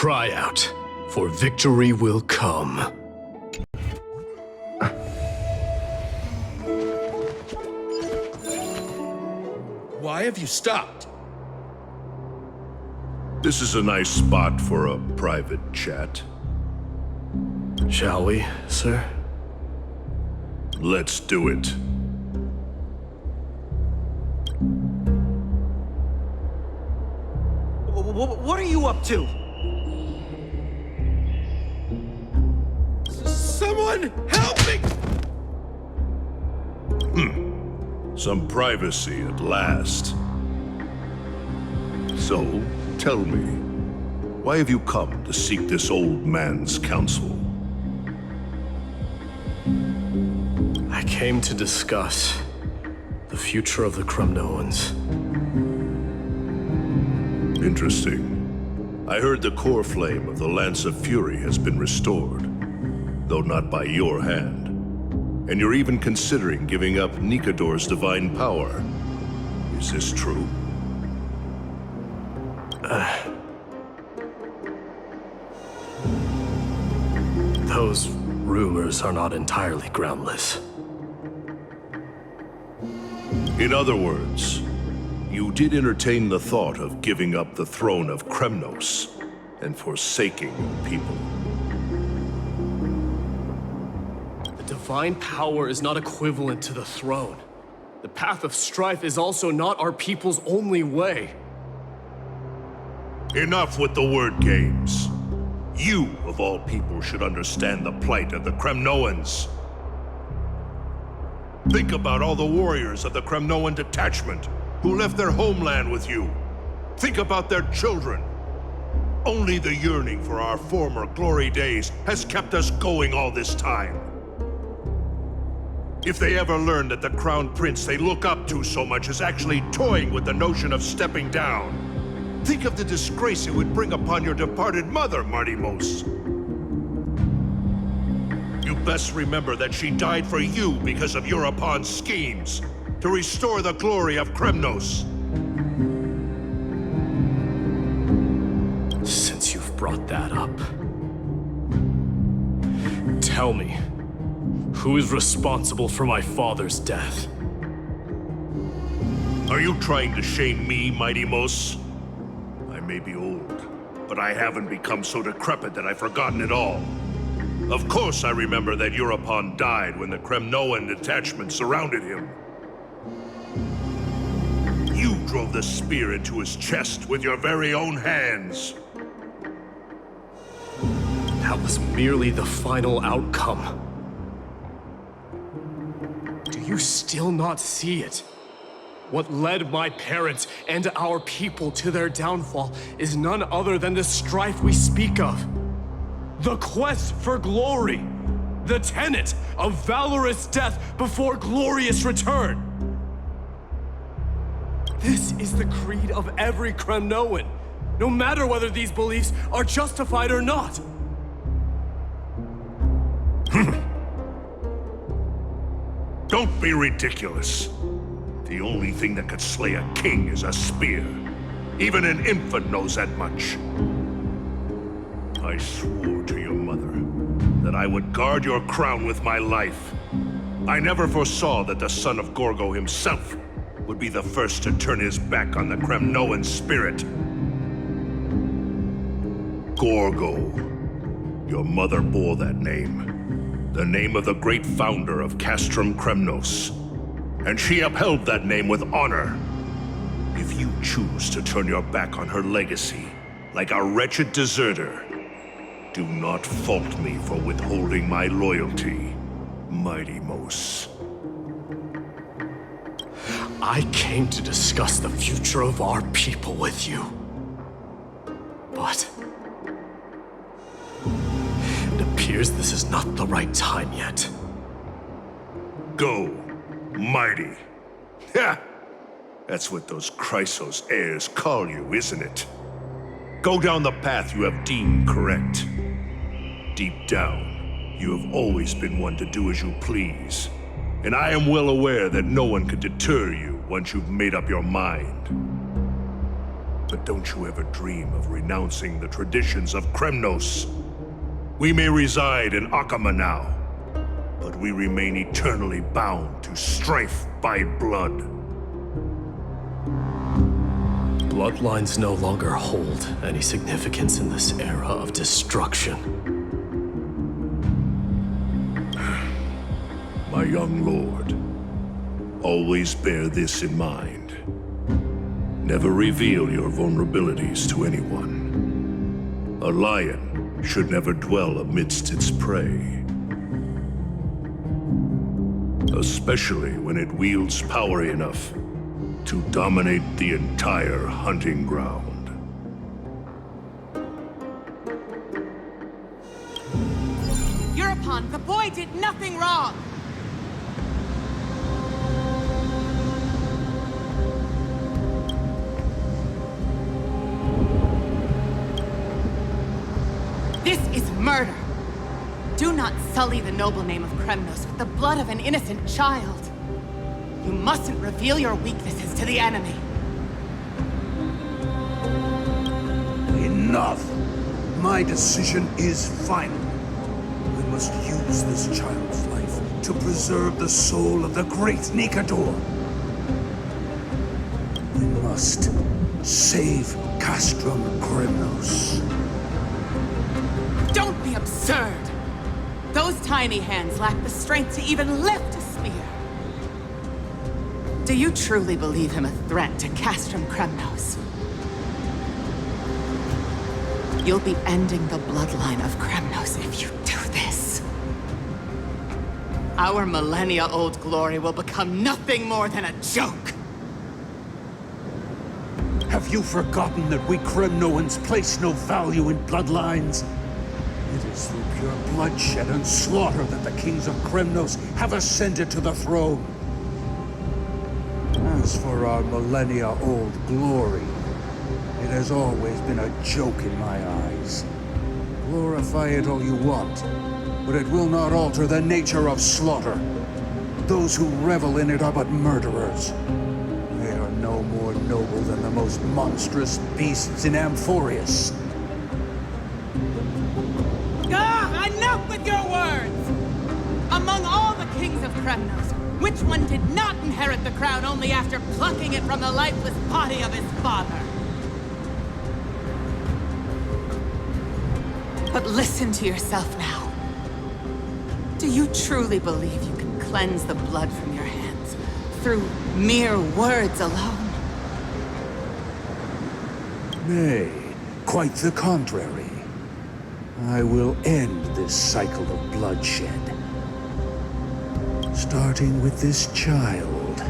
Cry out, for victory will come. Why have you stopped? This is a nice spot for a private chat. Shall we, sir? Let's do it. What are you up to? Someone help me! Some privacy at last. So, tell me, why have you come to seek this old man's counsel? I came to discuss the future of the Kremnoans. Interesting. I heard the core flame of the Lance of Fury has been restored, though not by your hand. And you're even considering giving up Nikador's divine power. Is this true? Those rumors are not entirely groundless. In other words, you did entertain the thought of giving up the throne of Kremnos and forsaking your people. The divine power is not equivalent to the throne. The path of strife is also not our people's only way. Enough with the word games. You, of all people, should understand the plight of the Kremnoans. Think about all the warriors of the Kremnoan detachment who left their homeland with you. Think about their children. Only the yearning for our former glory days has kept us going all this time. If they ever learn that the crown prince they look up to so much is actually toying with the notion of stepping down, think of the disgrace it would bring upon your departed mother, Martimos. You best remember that she died for you because of Europon's schemes to restore the glory of Kremnos. Since you've brought that up, tell me, who is responsible for my father's death? Are you trying to shame me, Martimos? I may be old, but I haven't become so decrepit that I've forgotten it all. Of course I remember that Europon died when the Kremnoan detachment surrounded him. You drove the spear into his chest with your very own hands. That was merely the final outcome. Do you still not see it? What led my parents and our people to their downfall is none other than the strife we speak of. The quest for glory. The tenet of valorous death before glorious return. This is the creed of every Kremnoan, no matter whether these beliefs are justified or not. Don't be ridiculous. The only thing that could slay a king is a spear. Even an infant knows that much. I swore to your mother that I would guard your crown with my life. I never foresaw that the son of Gorgo himself would be the first to turn his back on the Kremnoan spirit. Gorgo. Your mother bore that name. The name of the great founder of Castrum Kremnos. And she upheld that name with honor. If you choose to turn your back on her legacy, like a wretched deserter, do not fault me for withholding my loyalty, Martimos. I came to discuss the future of our people with you. But it appears this is not the right time yet. Go, mighty. Ha! That's what those Chrysos heirs call you, isn't it? Go down the path you have deemed correct. Deep down, you have always been one to do as you please. And I am well aware that no one can deter you once you've made up your mind. But don't you ever dream of renouncing the traditions of Kremnos. We may reside in Akama now, but we remain eternally bound to strife by blood. Bloodlines no longer hold any significance in this era of destruction. My young lord, always bear this in mind. Never reveal your vulnerabilities to anyone. A lion should never dwell amidst its prey. Especially when it wields power enough to dominate the entire hunting ground. European, the boy did nothing wrong! This is murder! Do not sully the noble name of Kremnos with the blood of an innocent child. You mustn't reveal your weaknesses to the enemy. Enough! My decision is final. We must use this child's life to preserve the soul of the great Nikador. We must save Castrum Kremnos. Don't be absurd! Those tiny hands lack the strength to even lift a spear. Do you truly believe him a threat to Castrum Kremnos? You'll be ending the bloodline of Kremnos if you do this. Our millennia-old glory will become nothing more than a joke. Have you forgotten that we Kremnoans place no value in bloodlines? It is through pure bloodshed and slaughter that the kings of Kremnos have ascended to the throne. As for our millennia-old glory, it has always been a joke in my eyes. Glorify it all you want, but it will not alter the nature of slaughter. Those who revel in it are but murderers. They are no more noble than the most monstrous beasts in Amphorius. Enough with your words! Among all the kings of Kremnos, which one did not inherit the crown only after plucking it from the lifeless body of his father? But listen to yourself now. Do you truly believe you can cleanse the blood from your hands through mere words alone? Nay, quite the contrary. I will end this cycle of bloodshed. Starting with this child.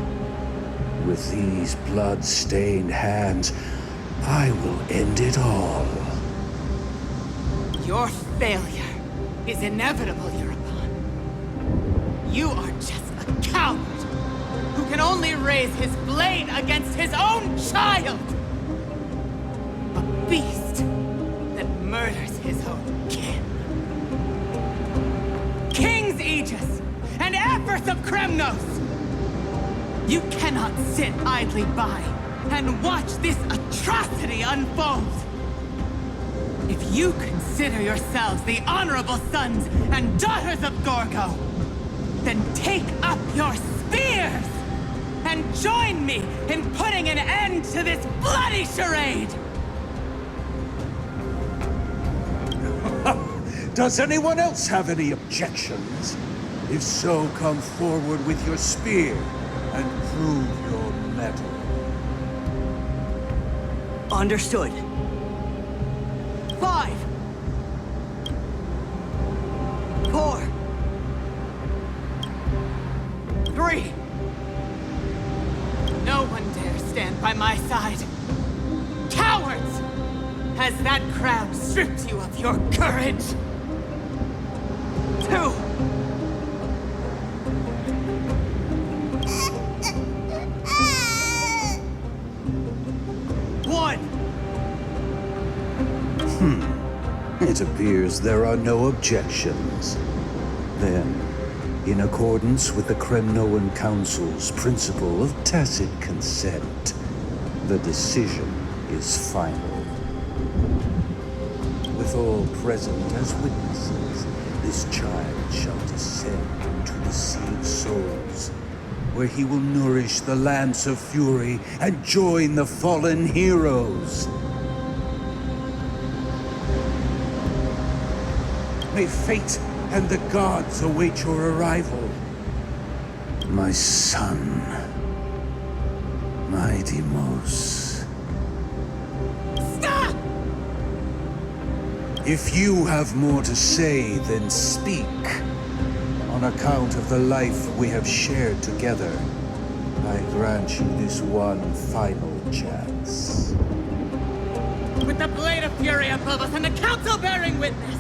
With these blood-stained hands, I will end it all. Your failure is inevitable, European. You are just a coward who can only raise his blade against his own child! A beast that murders his own kin. King's Aegis and Empress of Kremnos! You cannot sit idly by and watch this atrocity unfold! If you consider yourselves the honorable sons and daughters of Gorgo, then take up your spears and join me in putting an end to this bloody charade! Does anyone else have any objections? If so, come forward with your spear and prove your mettle. Understood. 5, 4, 3. No one dare stand by my side. Cowards! Has that crown stripped you of your courage? 2. It appears there are no objections. Then, in accordance with the Kremnoan Council's principle of tacit consent, the decision is final. With all present as witnesses, this child shall descend to the Sea of Souls, where he will nourish the Lance of Fury and join the fallen heroes. May fate and the gods await your arrival. My son, my Deimos. Stop! If you have more to say, then speak. On account of the life we have shared together, I grant you this one final chance. With the blade of fury above us and the council bearing witness,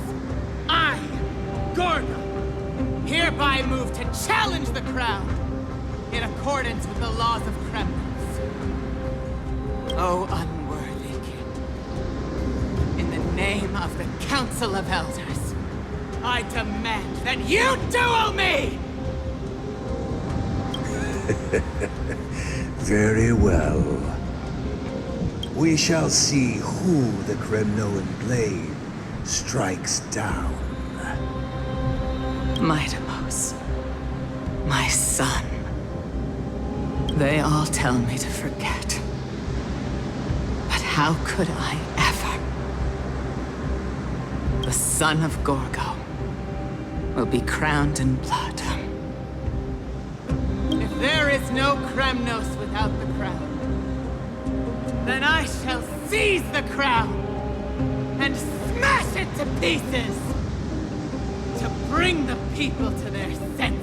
I, Gorgo, hereby move to challenge the crown in accordance with the laws of Kremnos. O unworthy king, in the name of the Council of Elders, I demand that you duel me! Very well. We shall see who the Kremnoan blade strikes down. My Deimos, my son. They all tell me to forget. But how could I ever? The son of Gorgo will be crowned in blood. If there is no Kremnos without the crown, then I shall seize the crown and smash it to pieces to bring the people to their senses.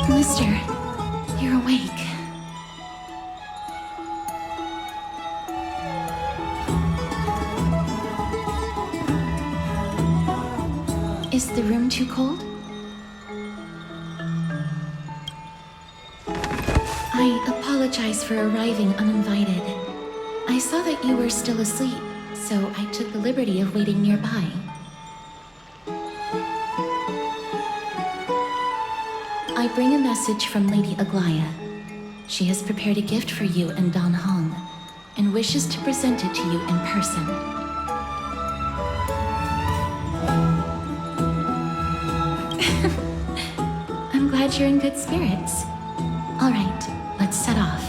Mister, you're awake. Is the room too cold? I apologize for arriving uninvited. I saw that you were still asleep, so I took the liberty of waiting nearby. I bring a message from Lady Aglaya. She has prepared a gift for you and Dan Hong, and wishes to present it to you in person. I'm glad you're in good spirits. All right, let's set off.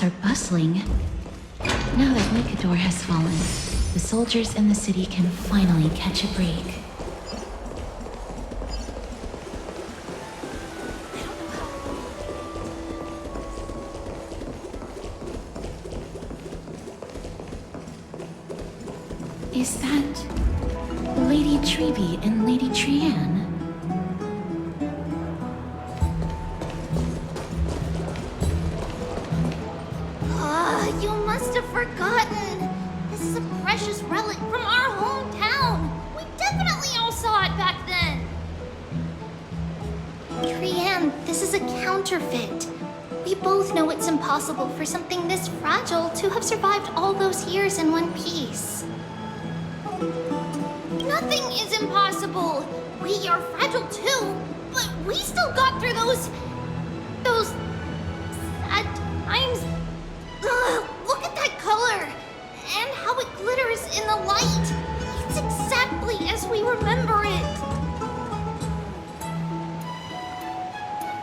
Are bustling. Now that Mikador has fallen, the soldiers in the city can finally catch a break. Is that Lady Treeby and Lady Trianne? You must have forgotten. This is a precious relic from our hometown. We definitely all saw it back then. Trian, this is a counterfeit. We both know it's impossible for something this fragile to have survived all those years in one piece. Nothing is impossible. We are fragile too, but we still got through those sad times. Ugh, look at that color and how it glitters in the light. It's exactly as we remember it.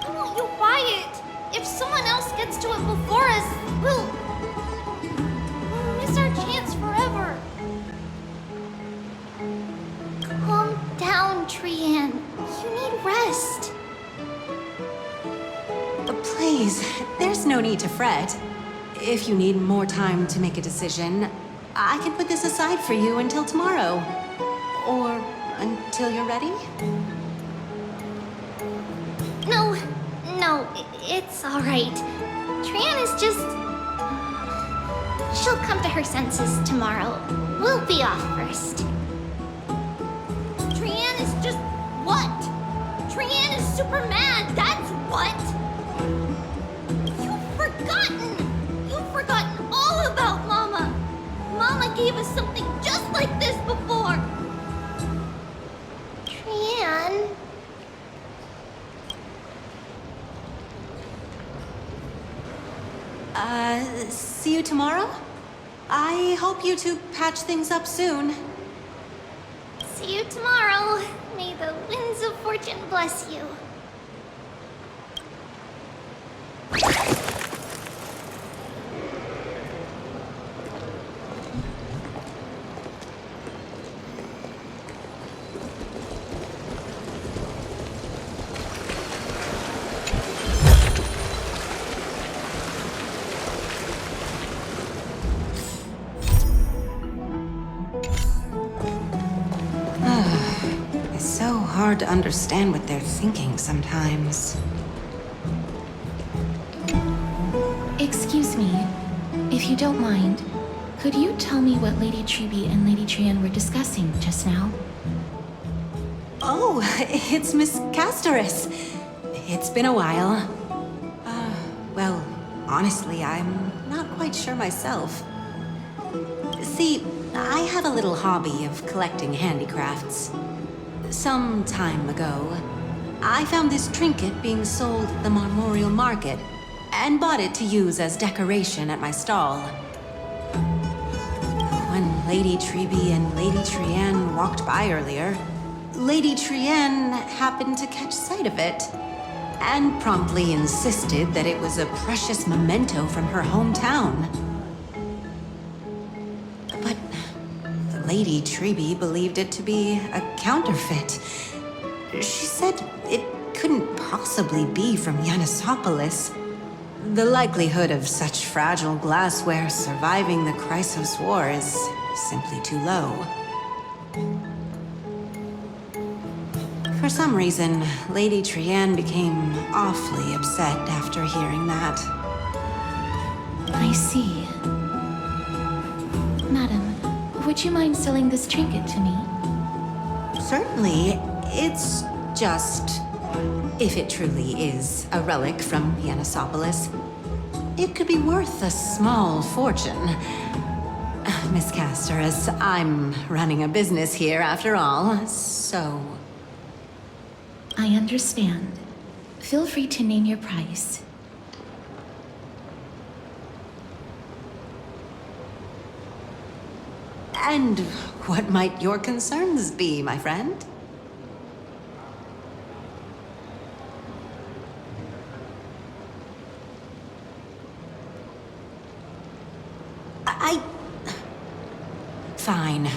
I want you buy it. If someone else gets to it before us, we'll miss our chance forever. Calm down, Trian. You need rest. Please, there's no need to fret. If you need more time to make a decision, I can put this aside for you until tomorrow. Or until you're ready? No, it's all right. Trian is just... She'll come to her senses tomorrow. We'll be off first. Trian is just... what? Trian is super mad, that's what! You've forgotten all about Mama! Mama gave us something just like this before! Trian... See you tomorrow? I hope you two patch things up soon. See you tomorrow. May the winds of fortune bless you. Hard to understand what they're thinking sometimes. Excuse me, if you don't mind, could you tell me what Lady Tribi and Lady Trian were discussing just now? Oh, it's Miss Castoris. It's been a while. Well, honestly, I'm not quite sure myself. See, I have a little hobby of collecting handicrafts. Some time ago, I found this trinket being sold at the Memorial Market and bought it to use as decoration at my stall. When Lady Tribi and Lady Trian walked by earlier, Lady Trian happened to catch sight of it and promptly insisted that it was a precious memento from her hometown. But Lady Tribi believed it to be a counterfeit. She said it couldn't possibly be from Yanisopolis. The likelihood of such fragile glassware surviving the Chrysos War is simply too low. For some reason, Lady Trian became awfully upset after hearing that. I see. Madam, would you mind selling this trinket to me? Certainly. It's just... if it truly is a relic from Yanisopolis, it could be worth a small fortune. Miss Castoris, I'm running a business here after all, so... I understand. Feel free to name your price. And what might your concerns be, my friend? Fine.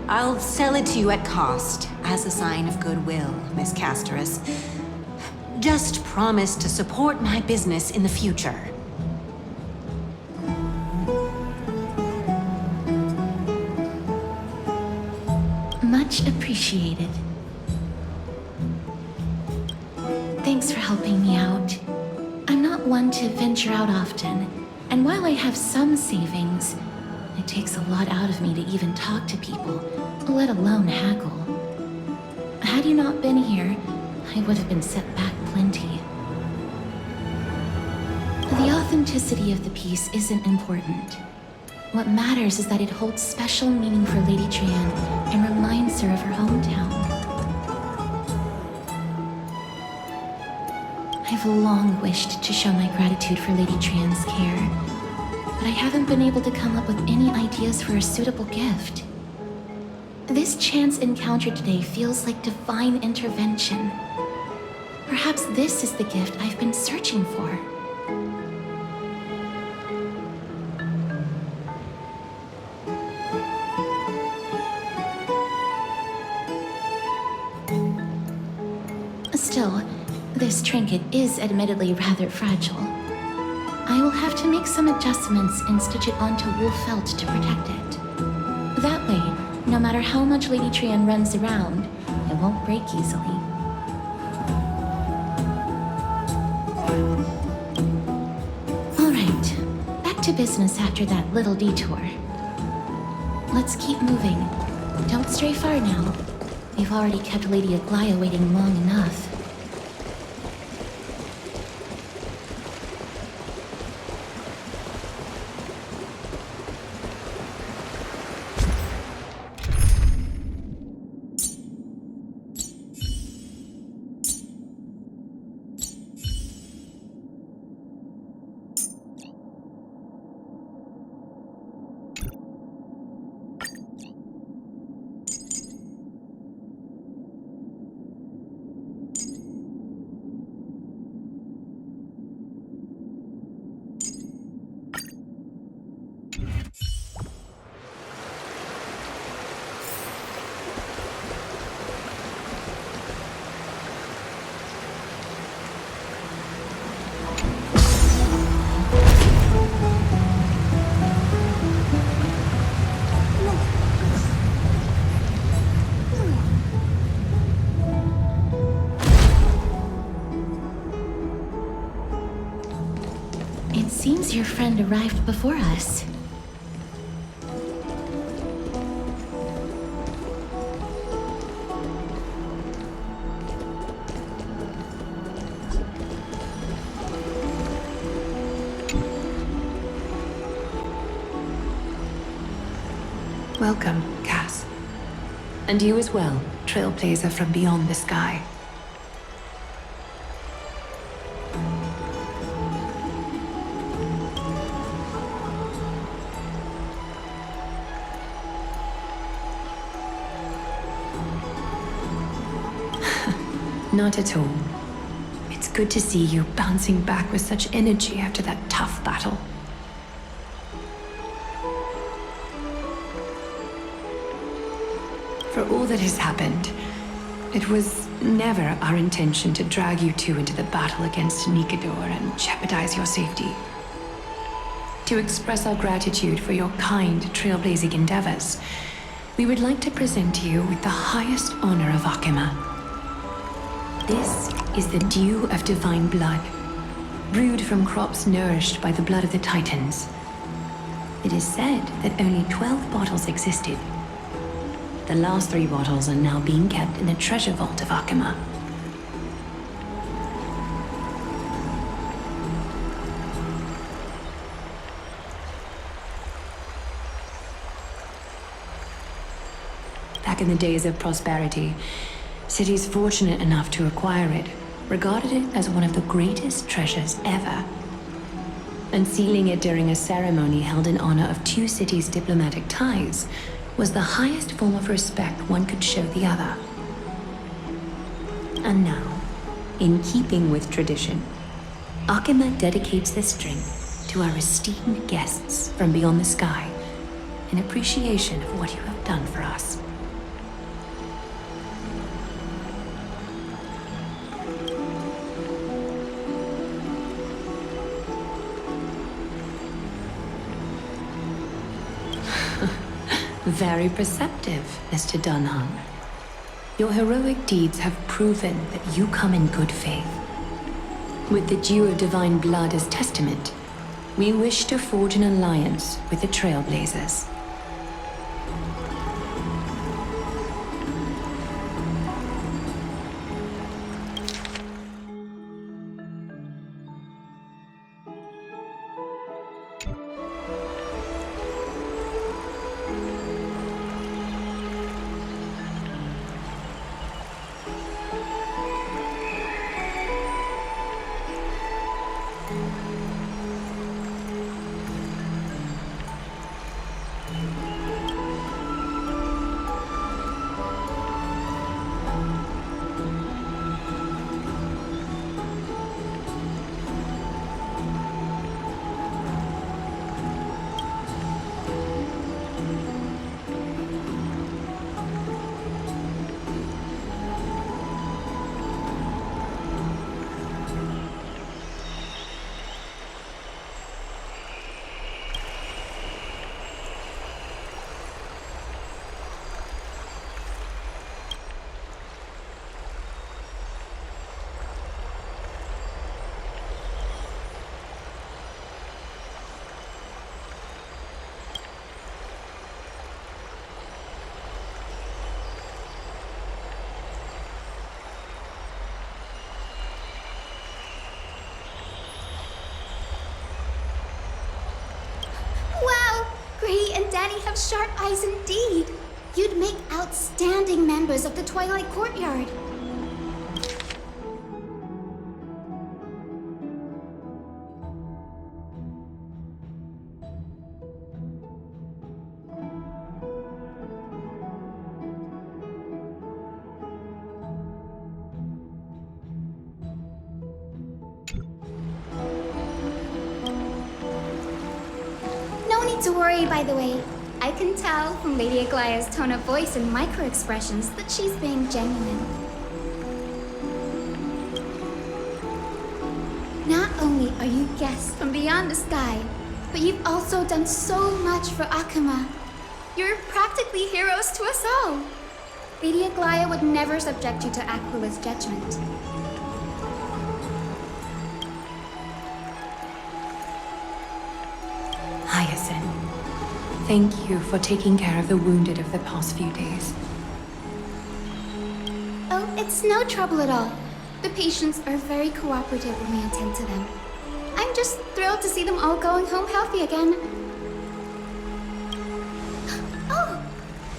I'll sell it to you at cost, as a sign of goodwill, Miss Castoris. Just promise to support my business in the future. Much appreciated. Thanks for helping me out. I'm not one to venture out often, and while I have some savings, it takes a lot out of me to even talk to people, let alone haggle. Had you not been here, I would have been set back plenty. The authenticity of the piece isn't important. What matters is that it holds special meaning for Lady Trian and reminds her of her hometown. I've long wished to show my gratitude for Lady Trian's care, but I haven't been able to come up with any ideas for a suitable gift. This chance encounter today feels like divine intervention. Perhaps this is the gift I've been searching for. Still, this trinket is admittedly rather fragile. I will have to make some adjustments and stitch it onto wool felt to protect it. That way, no matter how much Lady Trian runs around, it won't break easily. All right, back to business after that little detour. Let's keep moving. Don't stray far now. We've already kept Lady Aglaya waiting long enough. Seems your friend arrived before us. Welcome, Cass. And you as well, trailblazer from beyond the sky. Not at all. It's good to see you bouncing back with such energy after that tough battle. For all that has happened, it was never our intention to drag you two into the battle against Nikador and jeopardize your safety. To express our gratitude for your kind trailblazing endeavors, we would like to present you with the highest honor of Akima. This is the dew of divine blood, brewed from crops nourished by the blood of the Titans. It is said that only 12 bottles existed. The last 3 bottles are now being kept in the treasure vault of Akima. Back in the days of prosperity, cities fortunate enough to acquire it regarded it as one of the greatest treasures ever. Unsealing it during a ceremony held in honor of 2 cities' diplomatic ties was the highest form of respect one could show the other. And now, in keeping with tradition, Akima dedicates this drink to our esteemed guests from beyond the sky in appreciation of what you have done for us. Very perceptive, Mr. Dunham. Your heroic deeds have proven that you come in good faith. With the dew of divine blood as testament, we wish to forge an alliance with the Trailblazers. Danny have sharp eyes indeed. You'd make outstanding members of the Twilight Courtyard. No need to worry, by the way. I can tell from Lady Aglaya's tone of voice and micro-expressions that she's being genuine. Not only are you guests from beyond the sky, but you've also done so much for Akuma. You're practically heroes to us all. Lady Aglaya would never subject you to Aquila's judgment. Hyacinth, thank you for taking care of the wounded of the past few days. Oh, it's no trouble at all. The patients are very cooperative when we attend to them. I'm just thrilled to see them all going home healthy again. Oh,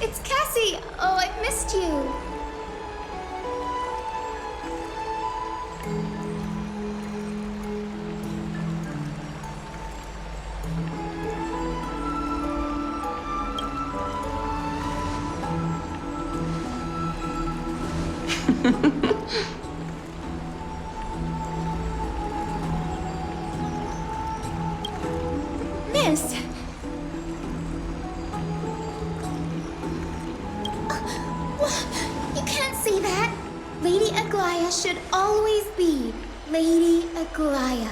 it's Cassie! Oh, I've missed you. Miss! You can't say that! Lady Aglaya should always be Lady Aglaya.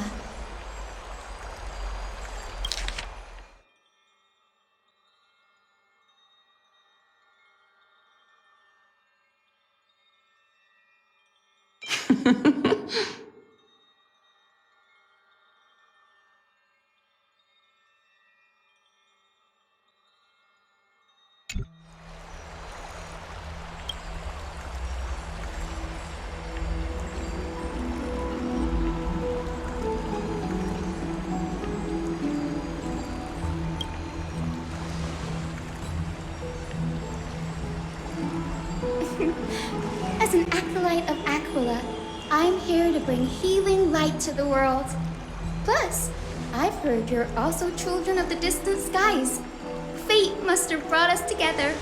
As an acolyte of Aquila, I'm here to bring healing light to the world. Plus, I've heard you're also children of the distant skies. Fate must have brought us together.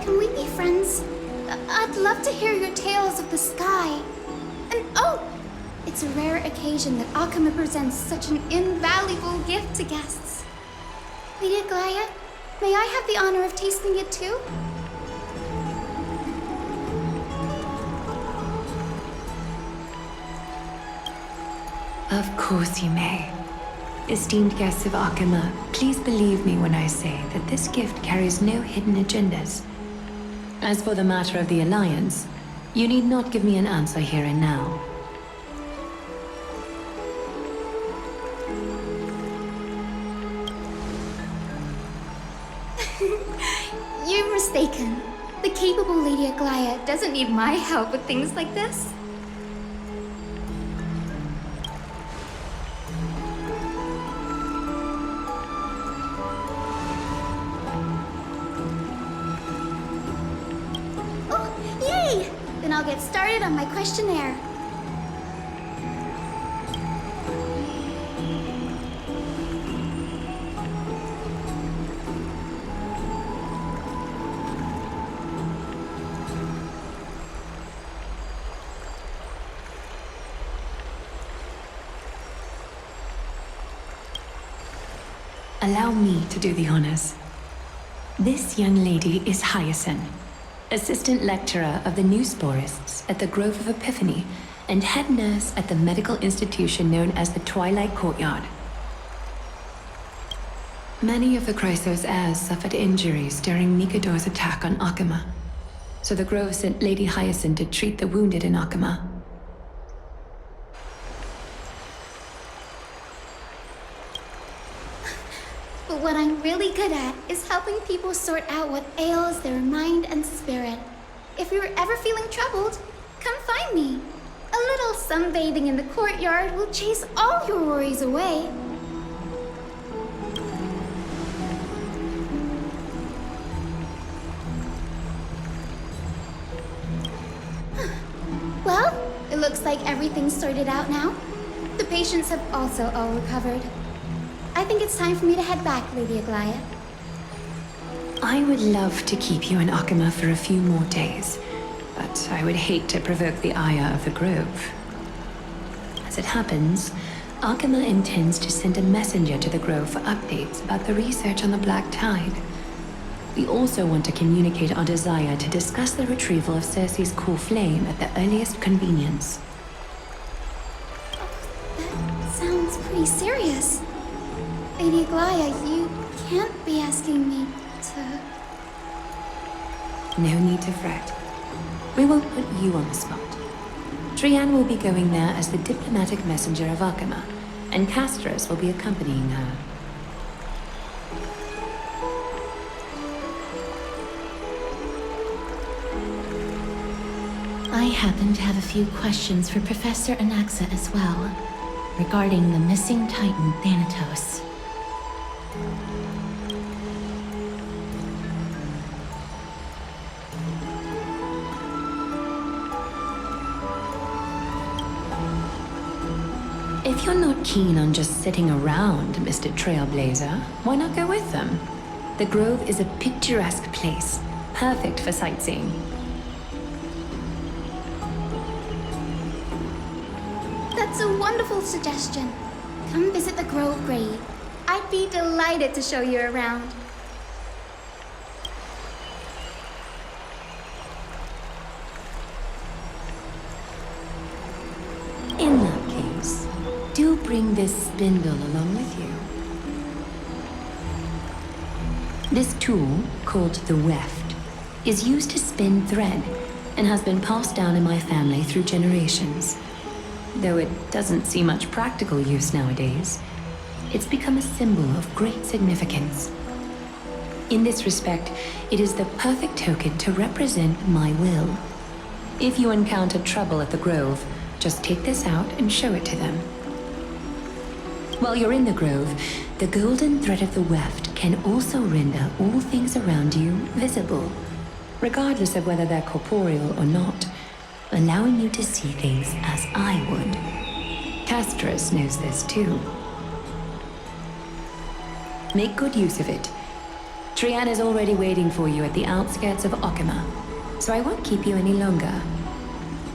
Can we be friends? I'd love to hear your tales of the sky. And oh, it's a rare occasion that Akuma presents such an invaluable gift to guests. Lady Aglaya, may I have the honor of tasting it too? Of course you may. Esteemed guests of Akuma, please believe me when I say that this gift carries no hidden agendas. As for the matter of the Alliance, you need not give me an answer here and now. You're mistaken. The capable Lady Aglaya doesn't need my help with things like this. Oh, yay! Then I'll get started on my questionnaire. Allow me to do the honors. This young lady is Hyacinth, assistant lecturer of the Newsporists at the Grove of Epiphany and head nurse at the medical institution known as the Twilight Courtyard. Many of the Chrysos heirs suffered injuries during Nikador's attack on Akuma, so the Grove sent Lady Hyacinth to treat the wounded in Akuma. But what I'm really good at is helping people sort out what ails their mind and spirit. If you're ever feeling troubled, come find me. A little sunbathing in the courtyard will chase all your worries away. Well, it looks like everything's sorted out now. The patients have also all recovered. I think it's time for me to head back, Lady Aglaya. I would love to keep you in Akama for a few more days, but I would hate to provoke the ire of the Grove. As it happens, Akama intends to send a messenger to the Grove for updates about the research on the Black Tide. We also want to communicate our desire to discuss the retrieval of Cersei's core flame at the earliest convenience. That sounds pretty serious. Lady Aglaya, you can't be asking me to... No need to fret. We won't put you on the spot. Trian will be going there as the diplomatic messenger of Akama, and Castris will be accompanying her. I happen to have a few questions for Professor Anaxa as well, regarding the missing Titan Thanatos. If you're not keen on just sitting around, Mr. Trailblazer, why not go with them? The Grove is a picturesque place, perfect for sightseeing. That's a wonderful suggestion. Come visit the Grove Grave. I'd be delighted to show you around. In that case, do bring this spindle along with you. This tool, called the weft, is used to spin thread and has been passed down in my family through generations. Though it doesn't see much practical use nowadays, it's become a symbol of great significance. In this respect, it is the perfect token to represent my will. If you encounter trouble at the Grove, just take this out and show it to them. While you're in the Grove, the golden thread of the weft can also render all things around you visible, regardless of whether they're corporeal or not, allowing you to see things as I would. Castris knows this too. Make good use of it. Trian is already waiting for you at the outskirts of Akama, so I won't keep you any longer.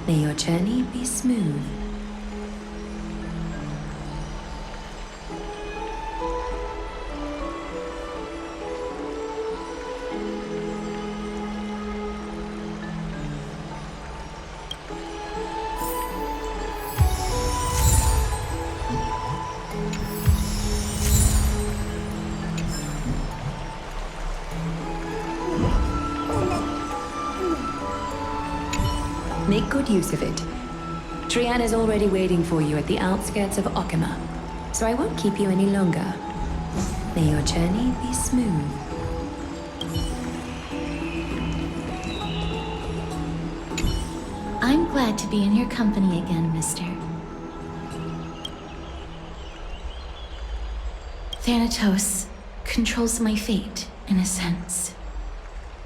May your journey be smooth. Make good use of it. Trian is already waiting for you at the outskirts of Akama, so I won't keep you any longer. May your journey be smooth. I'm glad to be in your company again, mister. Thanatos controls my fate, in a sense.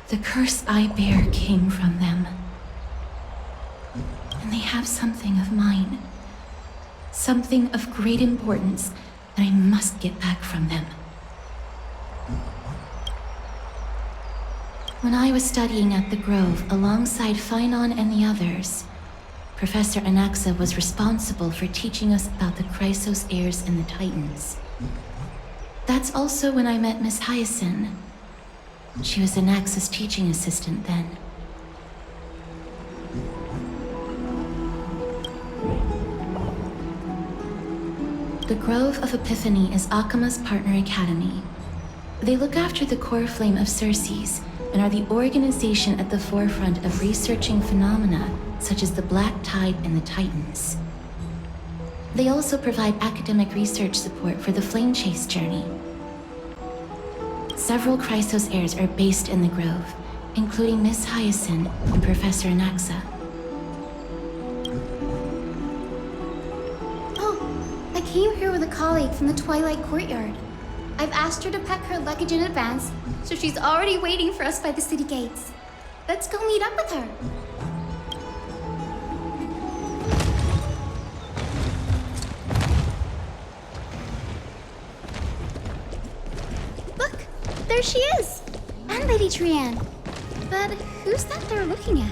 The curse I bear came from them. And they have something of mine. Something of great importance that I must get back from them. When I was studying at the Grove alongside Phynon and the others, Professor Anaxa was responsible for teaching us about the Chrysos heirs and the Titans. That's also when I met Miss Hyacinth. She was Anaxa's teaching assistant then. The Grove of Epiphany is Akama's partner academy. They look after the core flame of Cersei's and are the organization at the forefront of researching phenomena such as the Black Tide and the Titans. They also provide academic research support for the Flame Chase journey. Several Chrysos heirs are based in the Grove, including Miss Hyacinth and Professor Anaxa. came here with a colleague from the Twilight Courtyard. I've asked her to pack her luggage in advance, so she's already waiting for us by the city gates. Let's go meet up with her. Look, there she is! And Lady Trianne. But who's that they're looking at?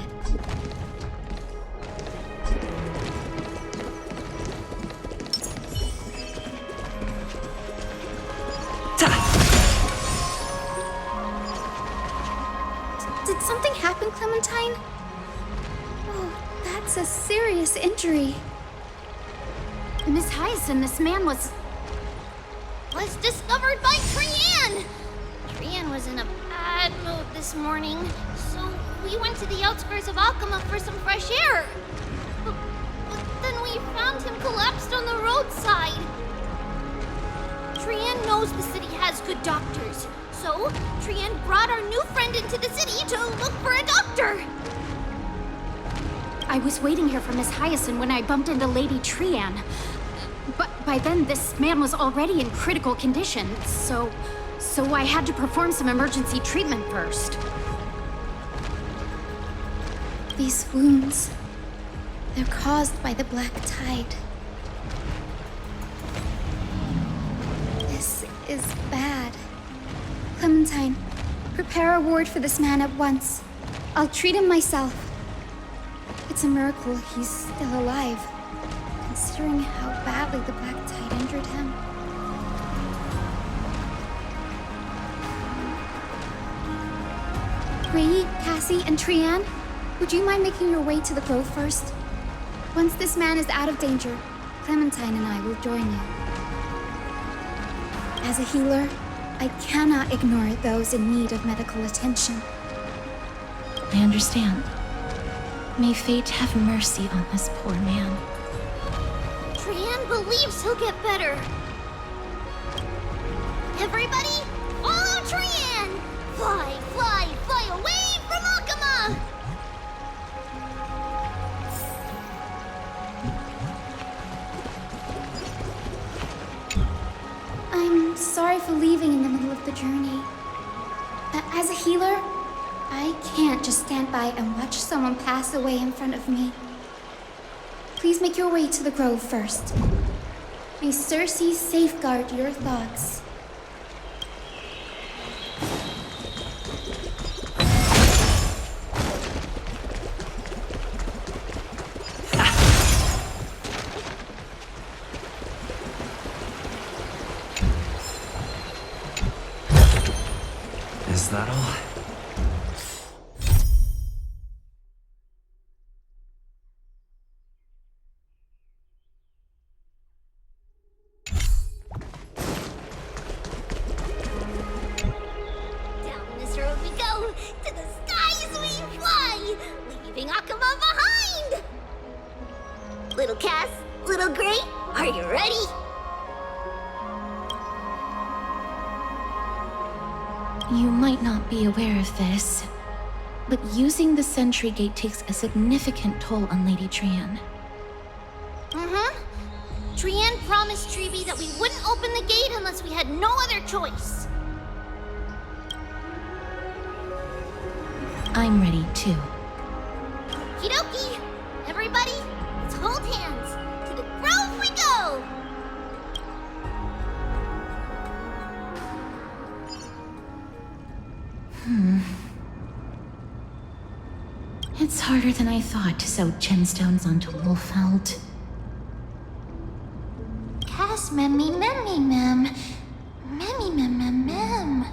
Did something happen, Clementine? Oh, that's a serious injury. Miss Hyacinth, this man was discovered by Trianne! Trianne was in a bad mood this morning, so we went to the outskirts of Alchema for some fresh air. But then we found him collapsed on the roadside. Trianne knows the city has good doctors, so Trianne brought our new friend into the city to look for a doctor. I was waiting here for Miss Hyacinth when I bumped into Lady Trianne. But by then, this man was already in critical condition, so I had to perform some emergency treatment first. These wounds, they're caused by the black tide. This is bad. Clementine, prepare a ward for this man at once. I'll treat him myself. It's a miracle he's still alive, considering how badly the black tide injured him. Ray, Cassie, and Trianne, would you mind making your way to the grove first? Once this man is out of danger, Clementine and I will join you. As a healer, I cannot ignore those in need of medical attention. I understand. May fate have mercy on this poor man. Trianne believes he'll get better. Everybody, follow Trianne! Fly, fly, fly away from Alchema! I'm sorry for leaving in the middle of the journey. But as a healer, I can't just stand by and watch someone pass away in front of me. Please make your way to the grove first. May Circe safeguard your thoughts. Is that all? Down this road we go, to the skies we fly, leaving Alchema behind! Little Cass, little Gray, are you ready? You might not be aware of this, but using the sentry gate takes a significant toll on Lady Trianne. Trianne promised Treeby that we wouldn't open the gate unless we had no other choice. I'm ready too. Kidoki! Everybody, let's hold hands. To the grove we go! It's harder than I thought to sew gemstones onto Wolfeld. Cass, memmy, memmy, mem. Memmy, mem, mem, mem.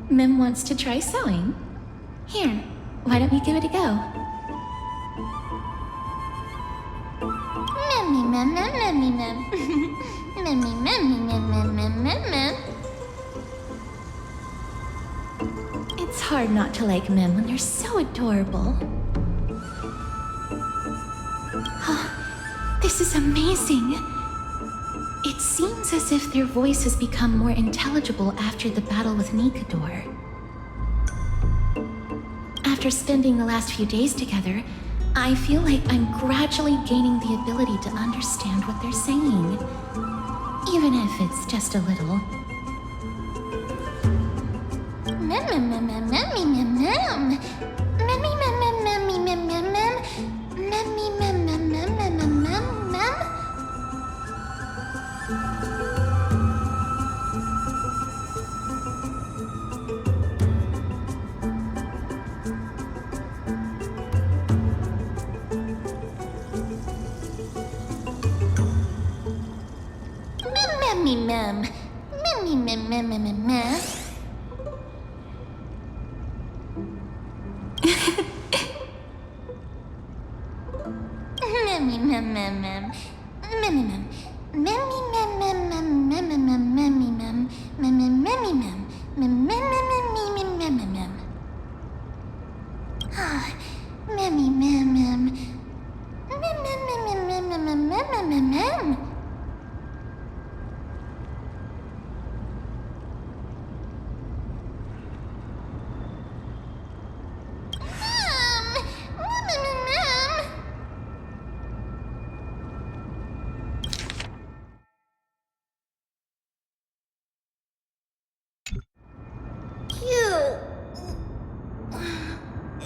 Mem wants to try sewing. Here, why don't we give it a go? Memmy, mem, mem, memmy, mem. Memmy, memmy, mem, mem, mem, mem, mem. It's hard not to like Mem when they're so adorable. This is amazing. It seems as if their voice has become more intelligible after the battle with Nikador. After spending the last few days together, I feel like I'm gradually gaining the ability to understand what they're saying, even if it's just a little.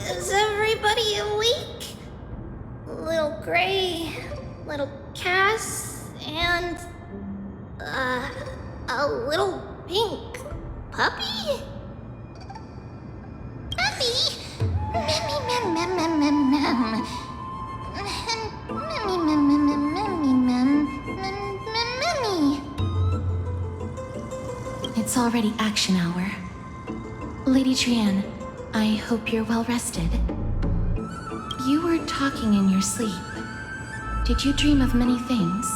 Is everybody awake? Little Gray, little Cass, and a little pink puppy? Puppy? It's already action hour. Lady Trian, I hope you're well rested. You were talking in your sleep. Did you dream of many things?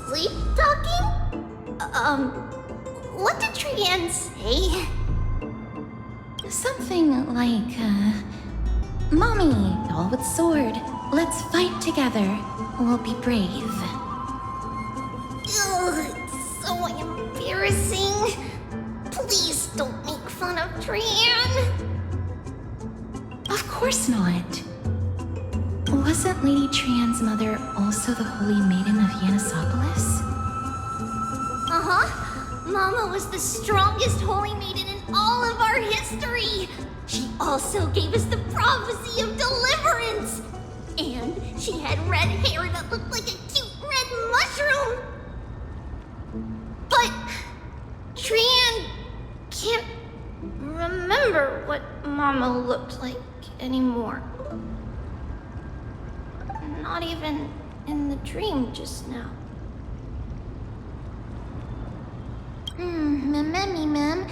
Sleep talking? What did Trian say? Something like, Mommy, doll with sword, let's fight together. We'll be brave. Ugh, it's so embarrassing. Please don't make fun of Trian. Of course not. Wasn't Lady Trian's mother also the Holy Maiden of Yanisopolis? Uh-huh. Mama was the strongest holy maiden in all of our history. She also gave us the prophecy of deliverance. And she had red hair that looked like a cute red mushroom. But Trian can't remember what Mama looked like anymore. Not even in the dream just now. Mammy, ma'am.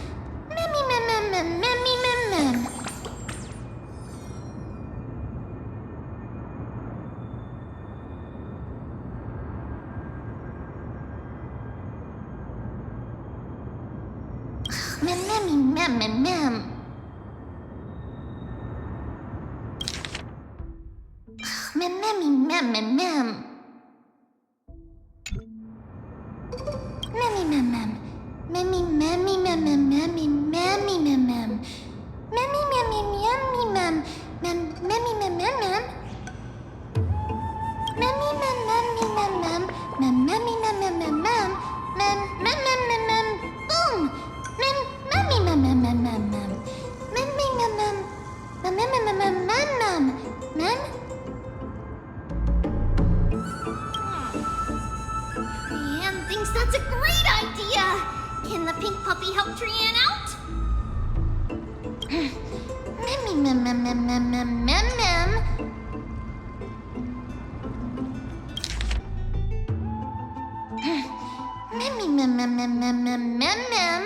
Mammy, ma'am, ma'am, mammy, ma'am, ma'am. Mammy, ma'am, ma'am, ma'am. Mammy, ma'am, ma'am, ma'am. Mammy, ma'am, ma'am. Mammy, mammy, ma'am, ma'am, mammy, mammy, ma'am, ma'am. Mammy, mammy, mammy, ma'am, ma'am, mammy, ma'am, ma'am, ma'am. Mammy, ma'am, mammy, ma'am, ma'am, ma'am, mammy, ma'am, ma'am, ma'am, ma'am, ma'am, ma'am, ma'am, ma'am, ma'am, boom. Ma'am, mammy, ma'am, ma'am, ma'am, ma'am, ma'am. Mammy, ma'am, ma'am, ma'am, ma'am, ma'am, ma'am, ma'am, ma'am. Trian thinks that's a great idea. Can the pink puppy help Trian out? Mammy, ma'am, ma'am, ma'am, ma'am, ma'am, ma'am, ma'am. Mammy, ma'am, ma'am, ma'am, ma'am, ma'am, ma'am, ma'am.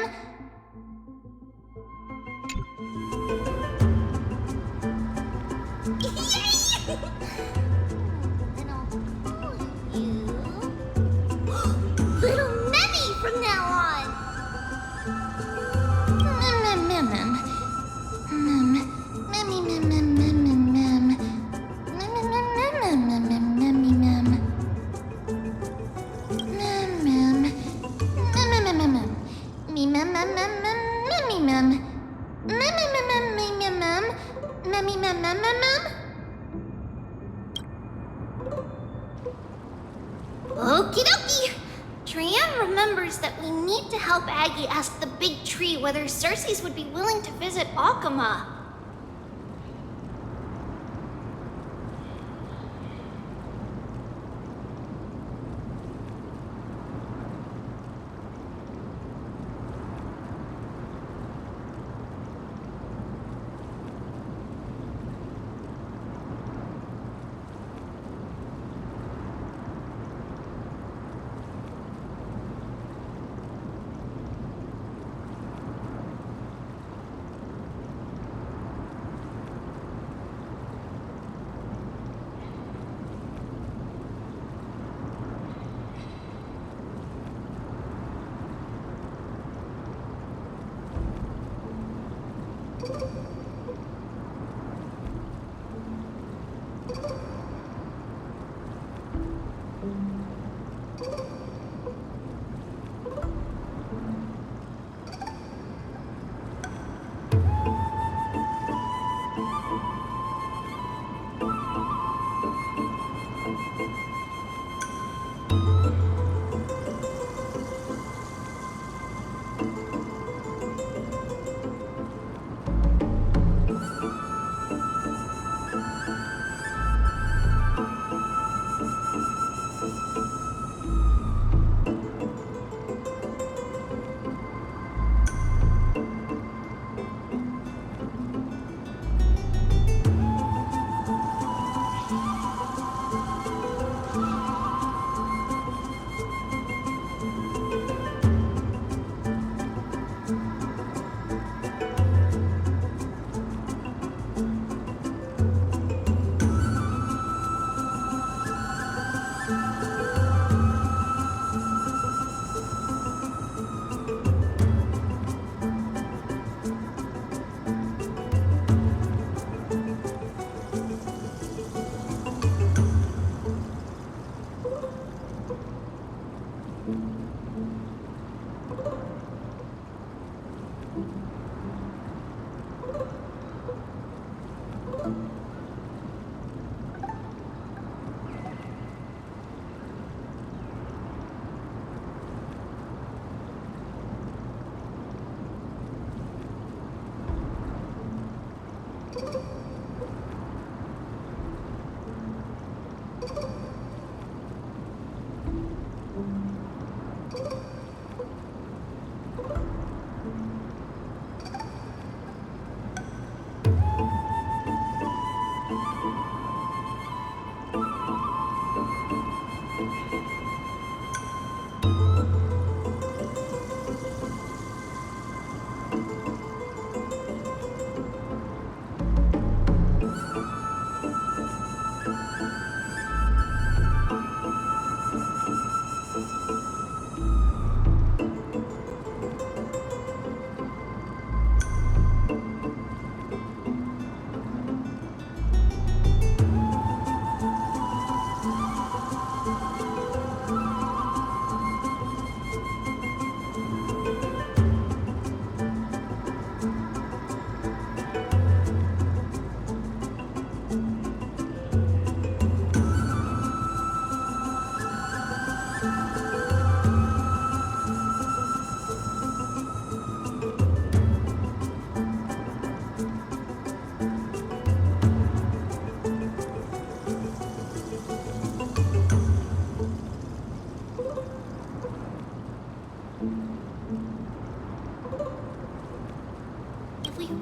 Little Memmy from now on. Okie dokie! Trian remembers that we need to help Aggie ask the big tree whether Cersei's would be willing to visit Akama.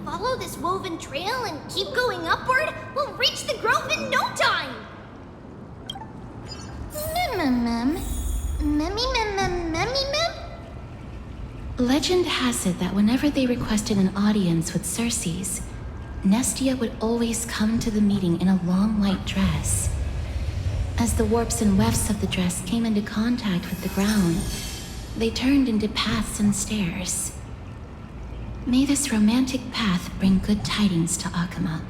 Follow this woven trail and keep going upward, we'll reach the grove in no time! Legend has it that whenever they requested an audience with Cersei's, Nestia would always come to the meeting in a long white dress. As the warps and wefts of the dress came into contact with the ground, they turned into paths and stairs. May this romantic path bring good tidings to Akama.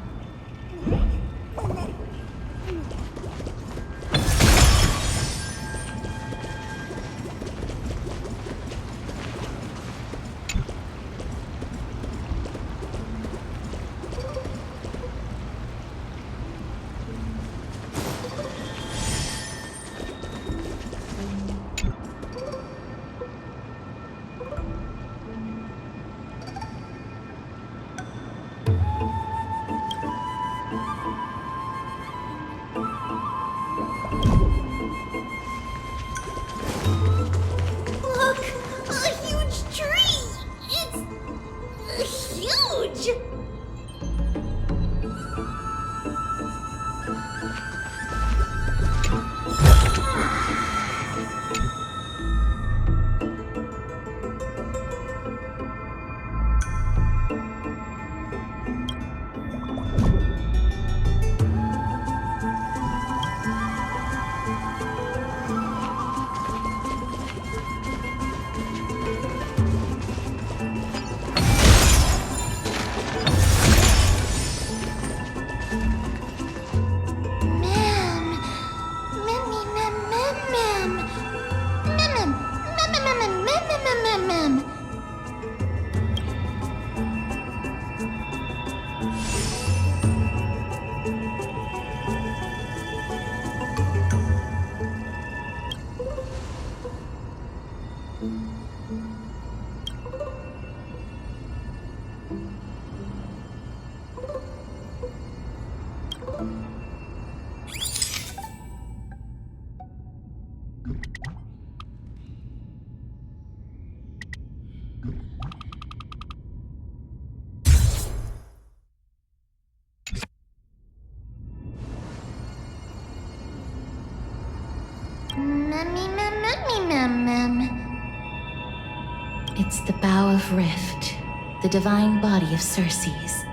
It's the Bough of Rift, the divine body of Circe's.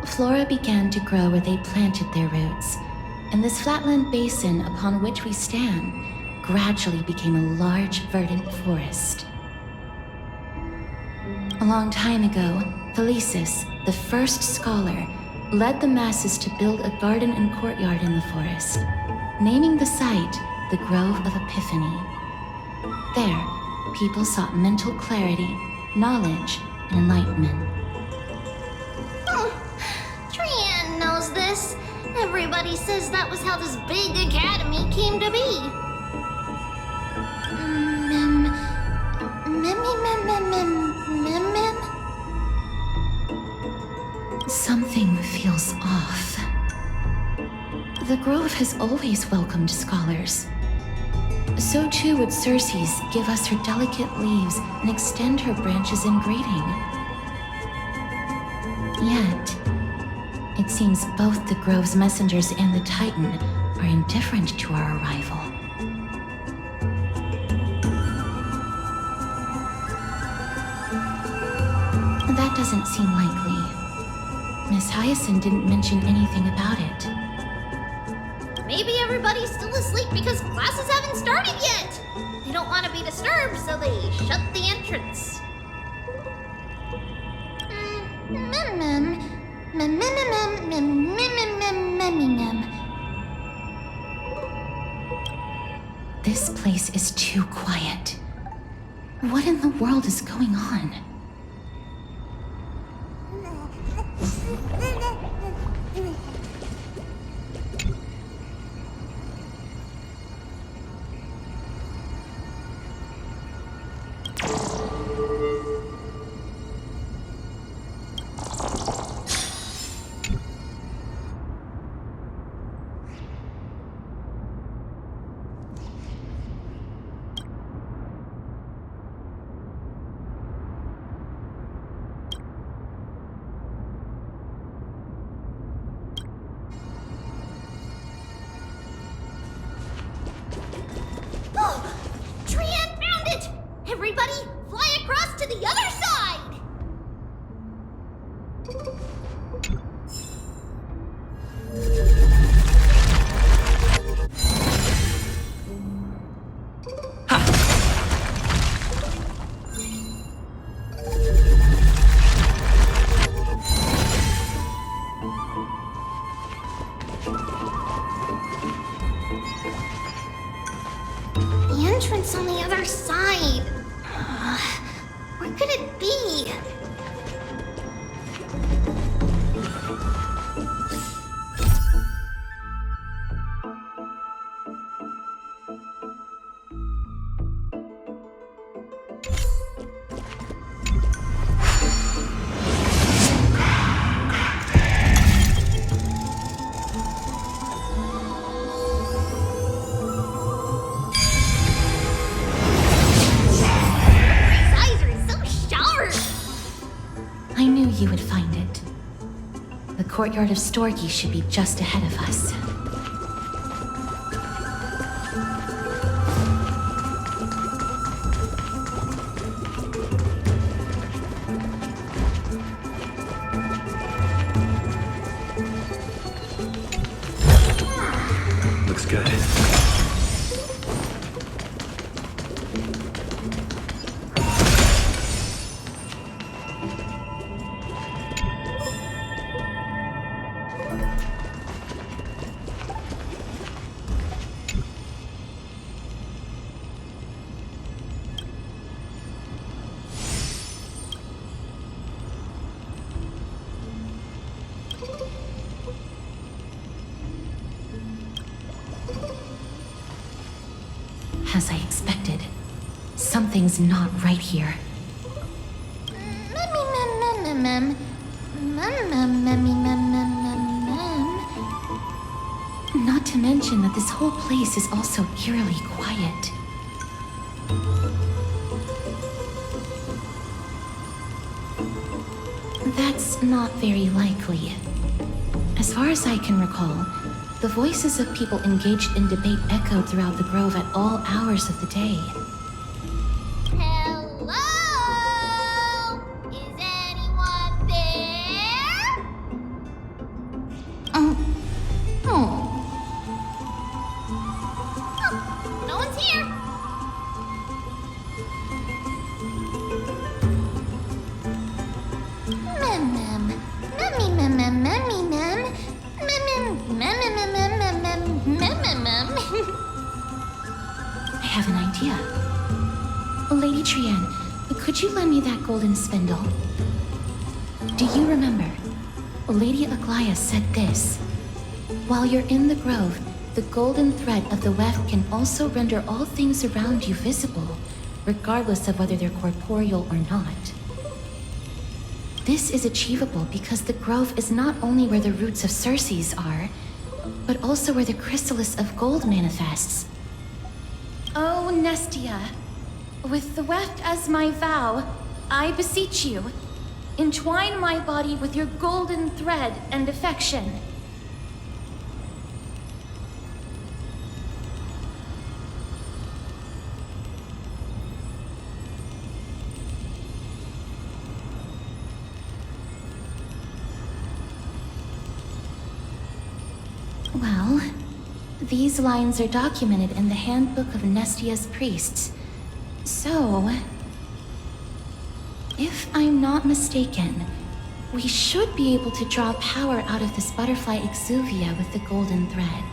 Flora began to grow where they planted their roots, and this flatland basin upon which we stand gradually became a large, verdant forest. A long time ago, Thelesis, the first scholar, led the masses to build a garden and courtyard in the forest, naming the site the Grove of Epiphany. There, people sought mental clarity, knowledge, and enlightenment. Trian knows this. Everybody says that was how this big academy came to be. Something feels off. The Grove has always welcomed scholars. So too would Circe's give us her delicate leaves and extend her branches in greeting. Yet, it seems both the Grove's messengers and the Titan are indifferent to our arrival. That doesn't seem likely. Miss Hyacinth didn't mention anything about it. Maybe everybody's still asleep because classes haven't started yet. They don't want to be disturbed, so they shut the entrance. This place is too quiet. What in the world is going on? Trian found it! Everybody, fly across to the other side! The entrance on the other side. Where could it be? You would find it. The courtyard of Storgi should be just ahead of us. Looks good. As I expected, something's not right here. Not to mention that this whole place is also eerily quiet. That's not very likely. As far as I can recall, The voices of people engaged in debate echoed throughout the grove at all hours of the day. Hello? Is anyone there? Oh, no one's here. I have an idea. Lady Trian, could you lend me that golden spindle? Do you remember? Lady Aglaia said this. While you're in the grove, the golden thread of the weft can also render all things around you visible, regardless of whether they're corporeal or not. This is achievable because the grove is not only where the roots of Circes are, but also where the chrysalis of gold manifests. Oh, Nestia, with the weft as my vow, I beseech you, entwine my body with your golden thread and affection. Well, these lines are documented in the Handbook of Nestia's Priests. So, if I'm not mistaken, we should be able to draw power out of this butterfly exuvia with the golden thread.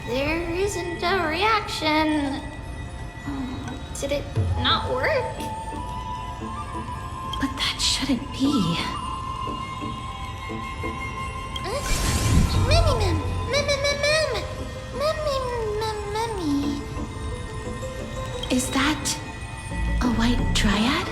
There isn't a reaction. Did it not work? But that shouldn't be. Is that a white dryad?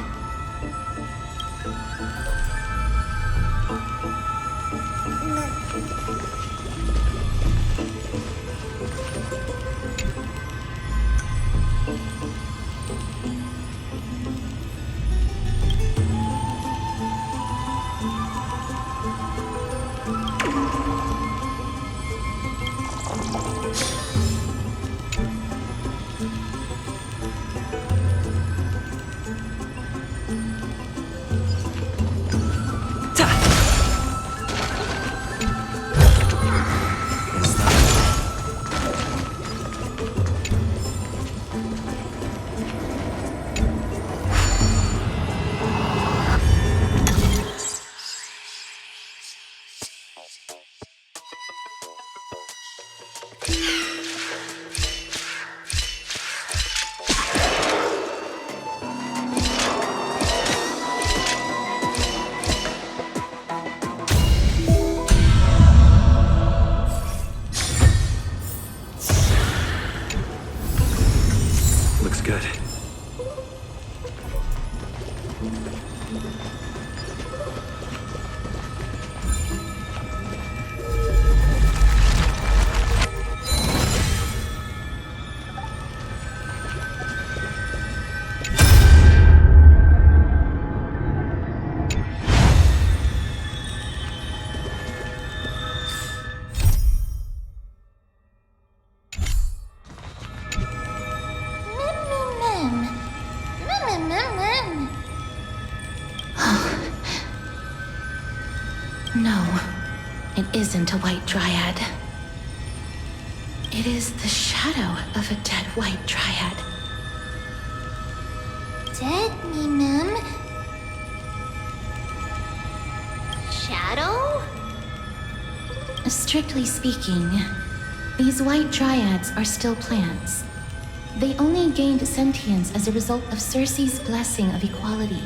Looks good. No, it isn't a white dryad. It is the shadow of a dead white dryad. Dead, Mim. Shadow? Strictly speaking, these white dryads are still plants. They only gained sentience as a result of Circe's blessing of equality.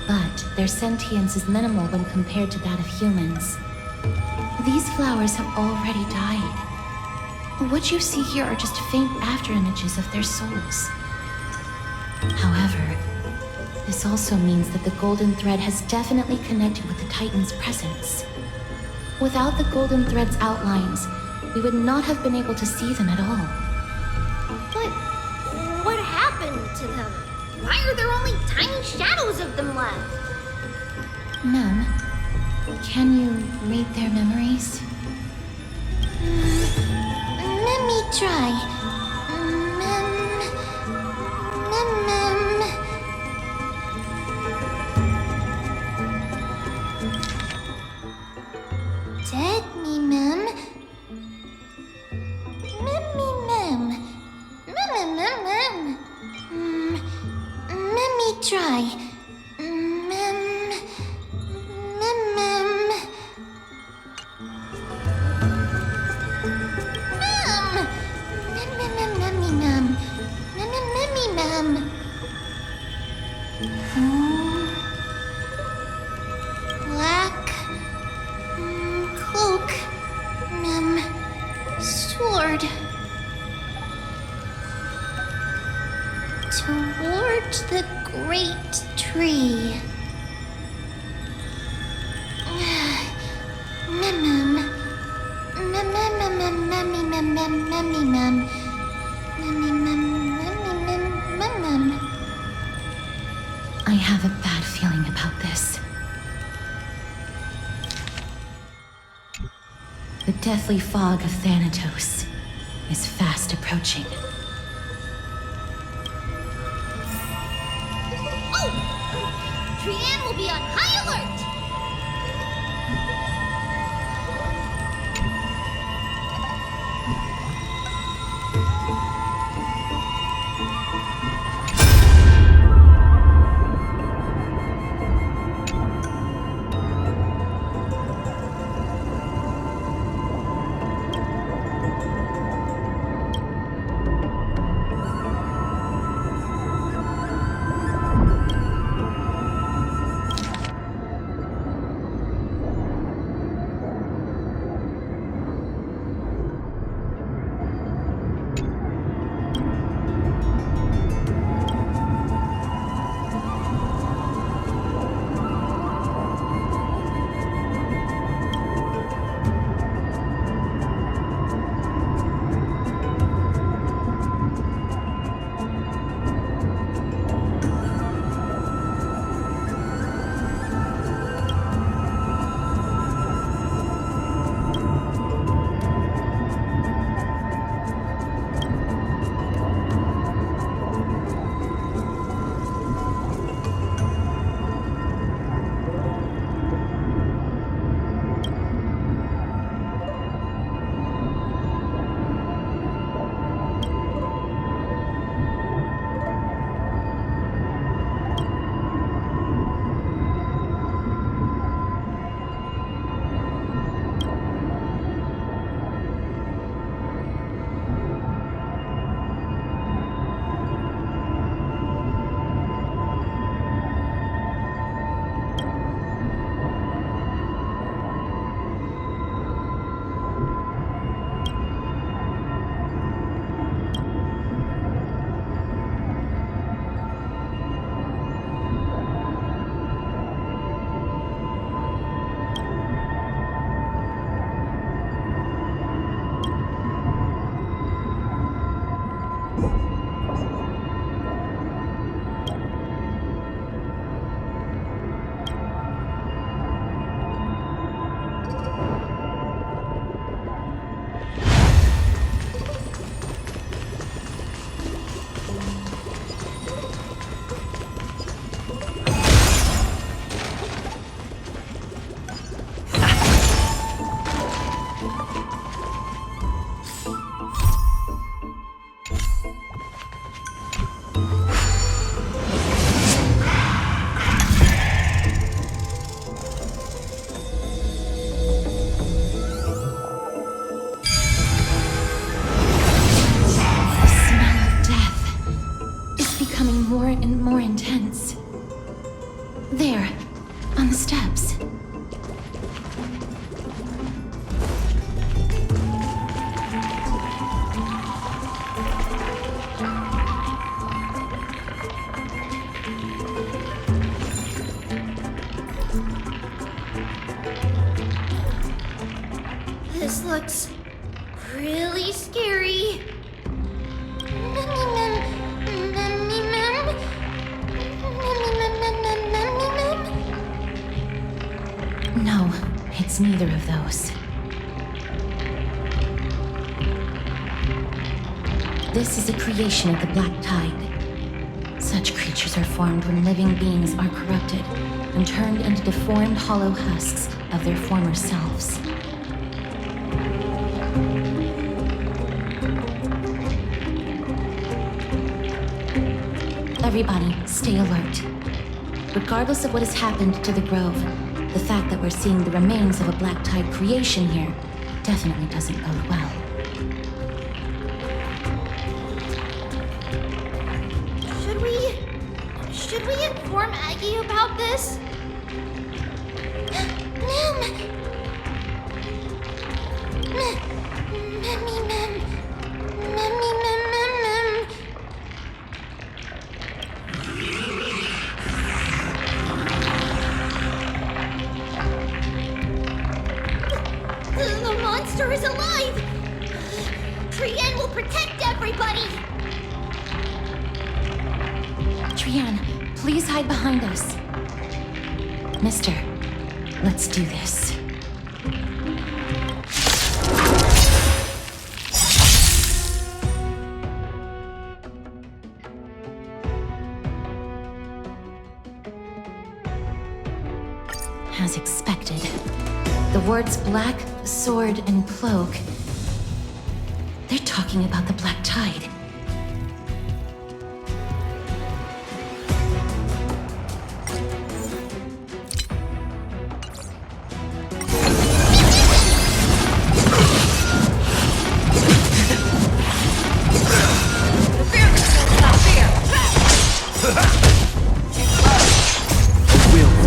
But their sentience is minimal when compared to that of humans. These flowers have already died. What you see here are just faint afterimages of their souls. However, this also means that the golden thread has definitely connected with the Titan's presence. Without the golden thread's outlines, we would not have been able to see them at all. But what happened to them? Why are there only tiny shadows of them left? Mem, can you read their memories? Let me try. Mem. Dead me, Mem. Mem. Let me try. Mem. Black cloak, sword. Toward the great tree. I have a bad feeling about this. The deathly fog of Thanatos is fast approaching. Trian will be on high alert! More and more intense. There, on the steps. This looks really scary. was neither of those. This is a creation of the Black Tide. Such creatures are formed when living beings are corrupted and turned into deformed hollow husks of their former selves. Everybody, stay alert. Regardless of what has happened to the Grove, the fact that we're seeing the remains of a Black Tide creation here definitely doesn't bode well. Should we inform Aggie about this? Mem! Memmy Mem! Memmy Mem Mem Mem! The monster is alive! Trian will protect everybody! Trian, please hide behind us. Mister, let's do this. As expected, the words black, sword, and cloak, they're talking about the Black Tide.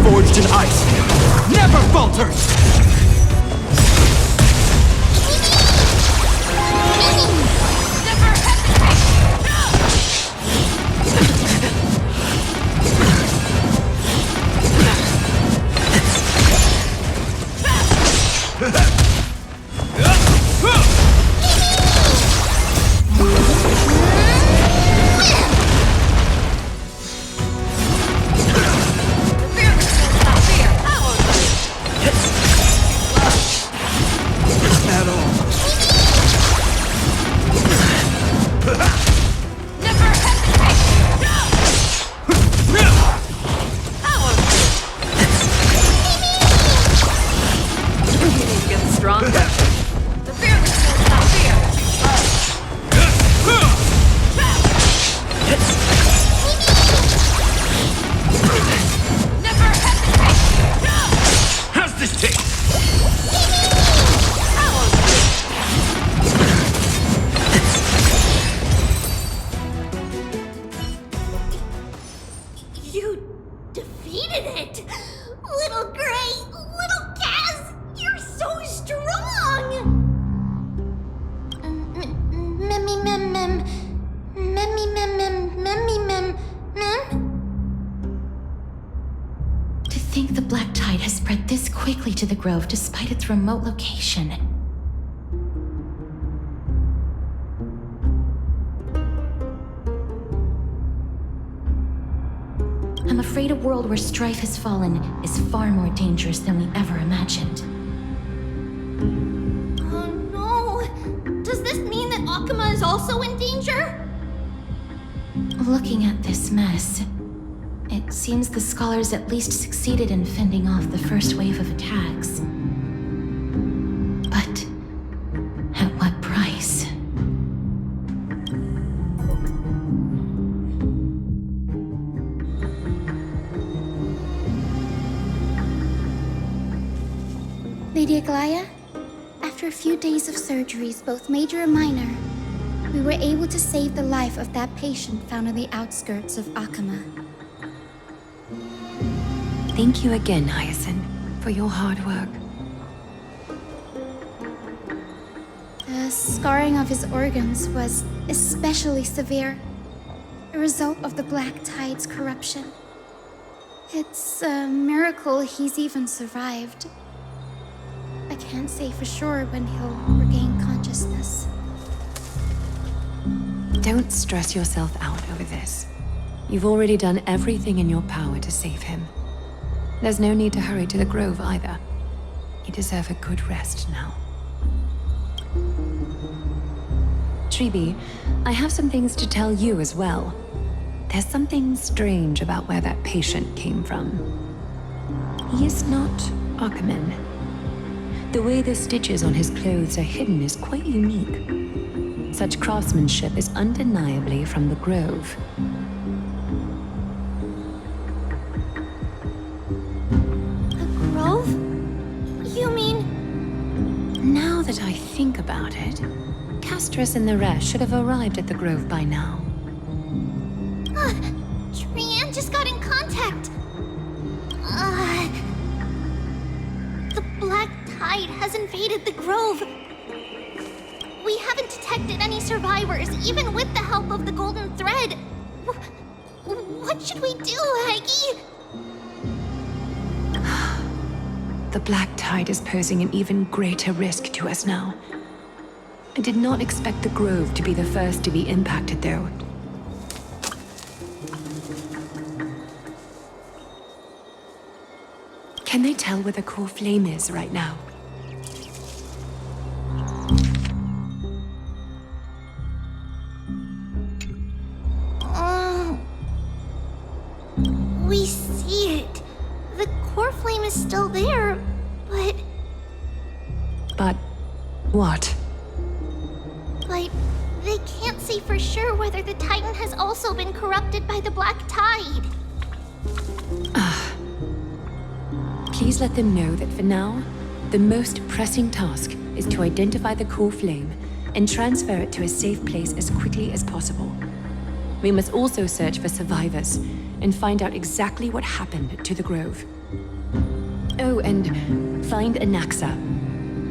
Forged in ice, never falters! To the Grove despite its remote location. I'm afraid a world where strife has fallen is far more dangerous than we ever imagined. Oh no! Does this mean that Akuma is also in danger? Looking at this mess, it seems the scholars at least succeeded in fending off the first wave of attacks. But at what price? Lady Aglaya, after a few days of surgeries, both major and minor, we were able to save the life of that patient found on the outskirts of Akuma. Thank you again, Hyacinth, for your hard work. The scarring of his organs was especially severe, a result of the Black Tide's corruption. It's a miracle he's even survived. I can't say for sure when he'll regain consciousness. Don't stress yourself out over this. You've already done everything in your power to save him. There's no need to hurry to the Grove either. You deserve a good rest now. Treeby, I have some things to tell you as well. There's something strange about where that patient came from. He is not Ackerman. The way the stitches on his clothes are hidden is quite unique. Such craftsmanship is undeniably from the Grove. The Grove? You mean... Now that I think about it, Castorus and the rest should have arrived at the Grove by now. Trian just got in contact. The Black Tide has invaded the Grove. We haven't detected any survivors, even with the help of the Golden Thread. What should we do, Aggie? The Black Tide is posing an even greater risk to us now. I did not expect the Grove to be the first to be impacted, though. Can they tell where the core flame is right now? We see it. The core flame is still there, but... But what? But they can't say for sure whether the Titan has also been corrupted by the Black Tide. Please let them know that for now, the most pressing task is to identify the core flame and transfer it to a safe place as quickly as possible. We must also search for survivors and find out exactly what happened to the Grove. Oh, and find Anaxa.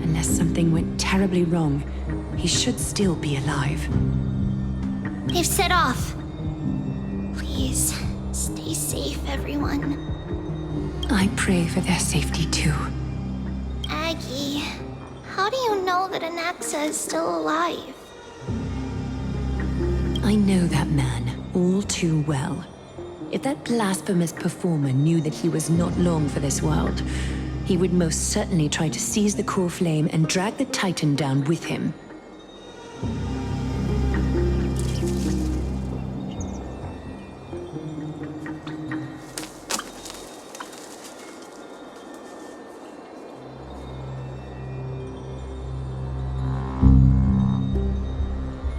Unless something went terribly wrong, he should still be alive. They've set off. Please, stay safe, everyone. I pray for their safety too. Aggie, how do you know that Anaxa is still alive? I know that man all too well. If that blasphemous performer knew that he was not long for this world, he would most certainly try to seize the core flame and drag the Titan down with him.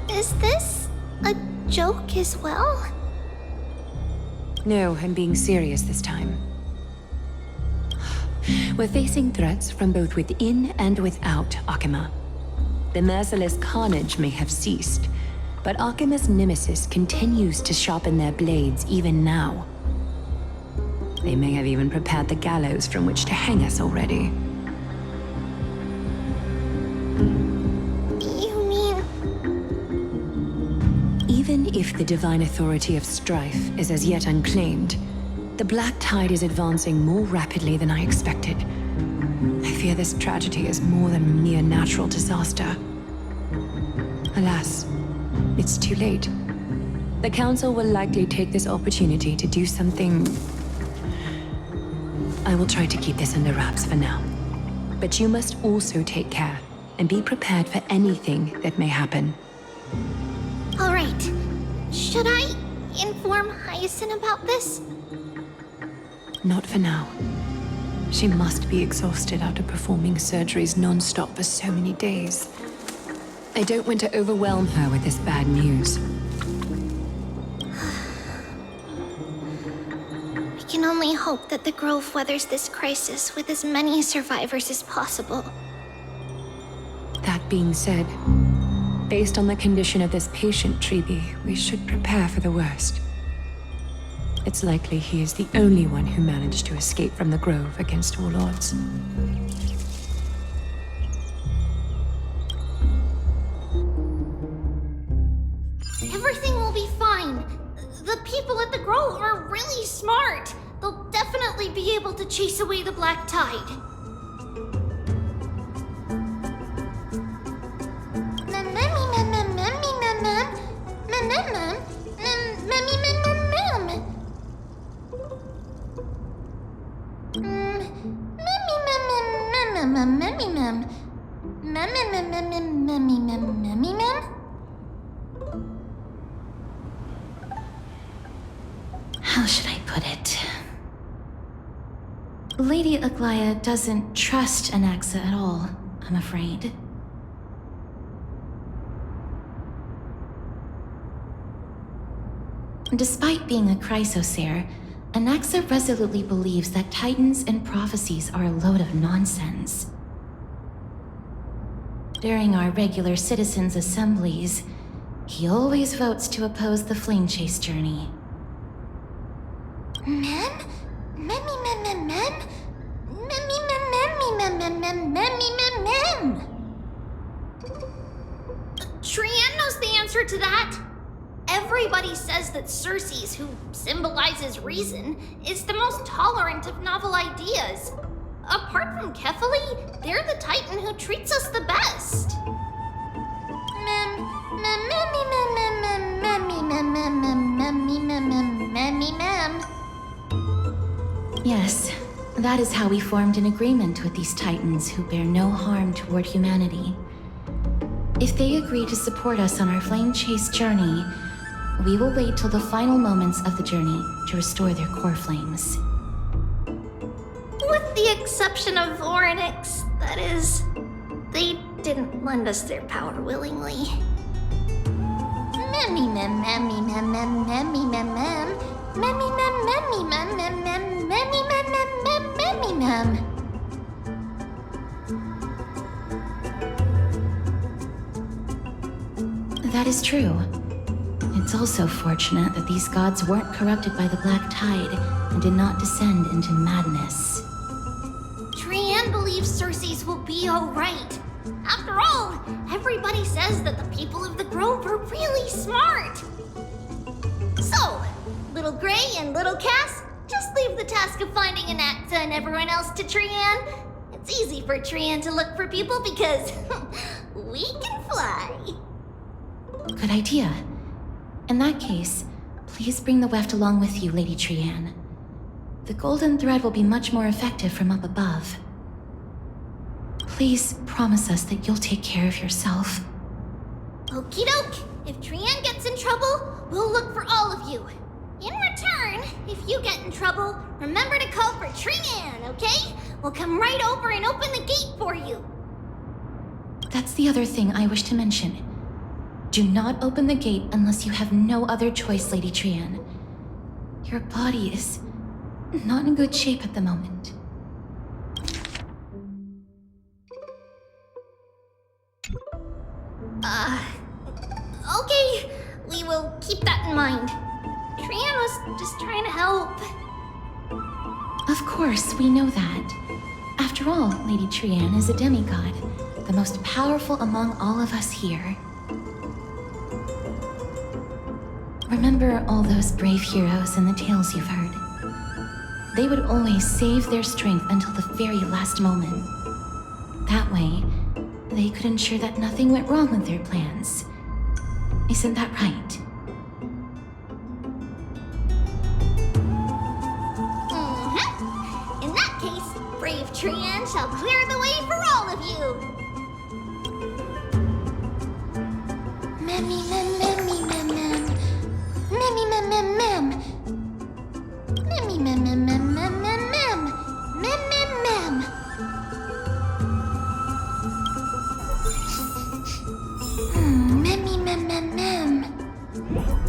Is this a joke as well? No, I'm being serious this time. We're facing threats from both within and without Akima. The merciless carnage may have ceased, but Akima's nemesis continues to sharpen their blades even now. They may have even prepared the gallows from which to hang us already. You mean... Even if the divine authority of strife is as yet unclaimed, the Black Tide is advancing more rapidly than I expected. I fear this tragedy is more than a mere natural disaster. Alas, it's too late. The Council will likely take this opportunity to do something... I will try to keep this under wraps for now. But you must also take care and be prepared for anything that may happen. All right. Should I inform Hyacinth about this? Not for now. She must be exhausted after performing surgeries non-stop for so many days. I don't want to overwhelm her with this bad news. We can only hope that the Grove weathers this crisis with as many survivors as possible. That being said, based on the condition of this patient, Treeby, we should prepare for the worst. It's likely he is the only one who managed to escape from the Grove against all odds. Everything will be fine. The people at the Grove are really smart. They'll definitely be able to chase away the Black Tide. How should I put it? Lady Aglaya doesn't trust Anaxa at all, I'm afraid. Despite being a chrysosaur, Anaxa resolutely believes that titans and prophecies are a load of nonsense. During our regular citizens' assemblies, he always votes to oppose the flame chase journey. Trian knows the answer to that. Everybody says that Circes, who symbolizes reason, is the most tolerant of novel ideas. Apart from Kefali, they're the Titan who treats us the best. Yes, that is how we formed an agreement with these Titans who bear no harm toward humanity. If they agree to support us on our flame chase journey, we will wait till the final moments of the journey to restore their core flames. With the exception of Orynyx, that is. They didn't lend us their power willingly. That is true. It's also fortunate that these gods weren't corrupted by the Black Tide and did not descend into madness. Trian believes Circes will be alright. After all, everybody says that the people of the Grove are really smart. So, Little Gray and Little Cass, just leave the task of finding Anaxa and everyone else to Trian. It's easy for Trian to look for people because we can fly. Good idea. In that case, please bring the weft along with you, Lady Trian. The golden thread will be much more effective from up above. Please promise us that you'll take care of yourself. Okie doke. If Trian gets in trouble, we'll look for all of you. In return, if you get in trouble, remember to call for Trian, okay? We'll come right over and open the gate for you. That's the other thing I wish to mention. Do not open the gate unless you have no other choice, Lady Trian. Your body is not in good shape at the moment. Okay. We will keep that in mind. Trian was just trying to help. Of course, we know that. After all, Lady Trian is a demigod, the most powerful among all of us here. Remember all those brave heroes in the tales you've heard. They would always save their strength until the very last moment. That way, they could ensure that nothing went wrong with their plans. Isn't that right? In that case, brave Trian shall clear the way for all of you.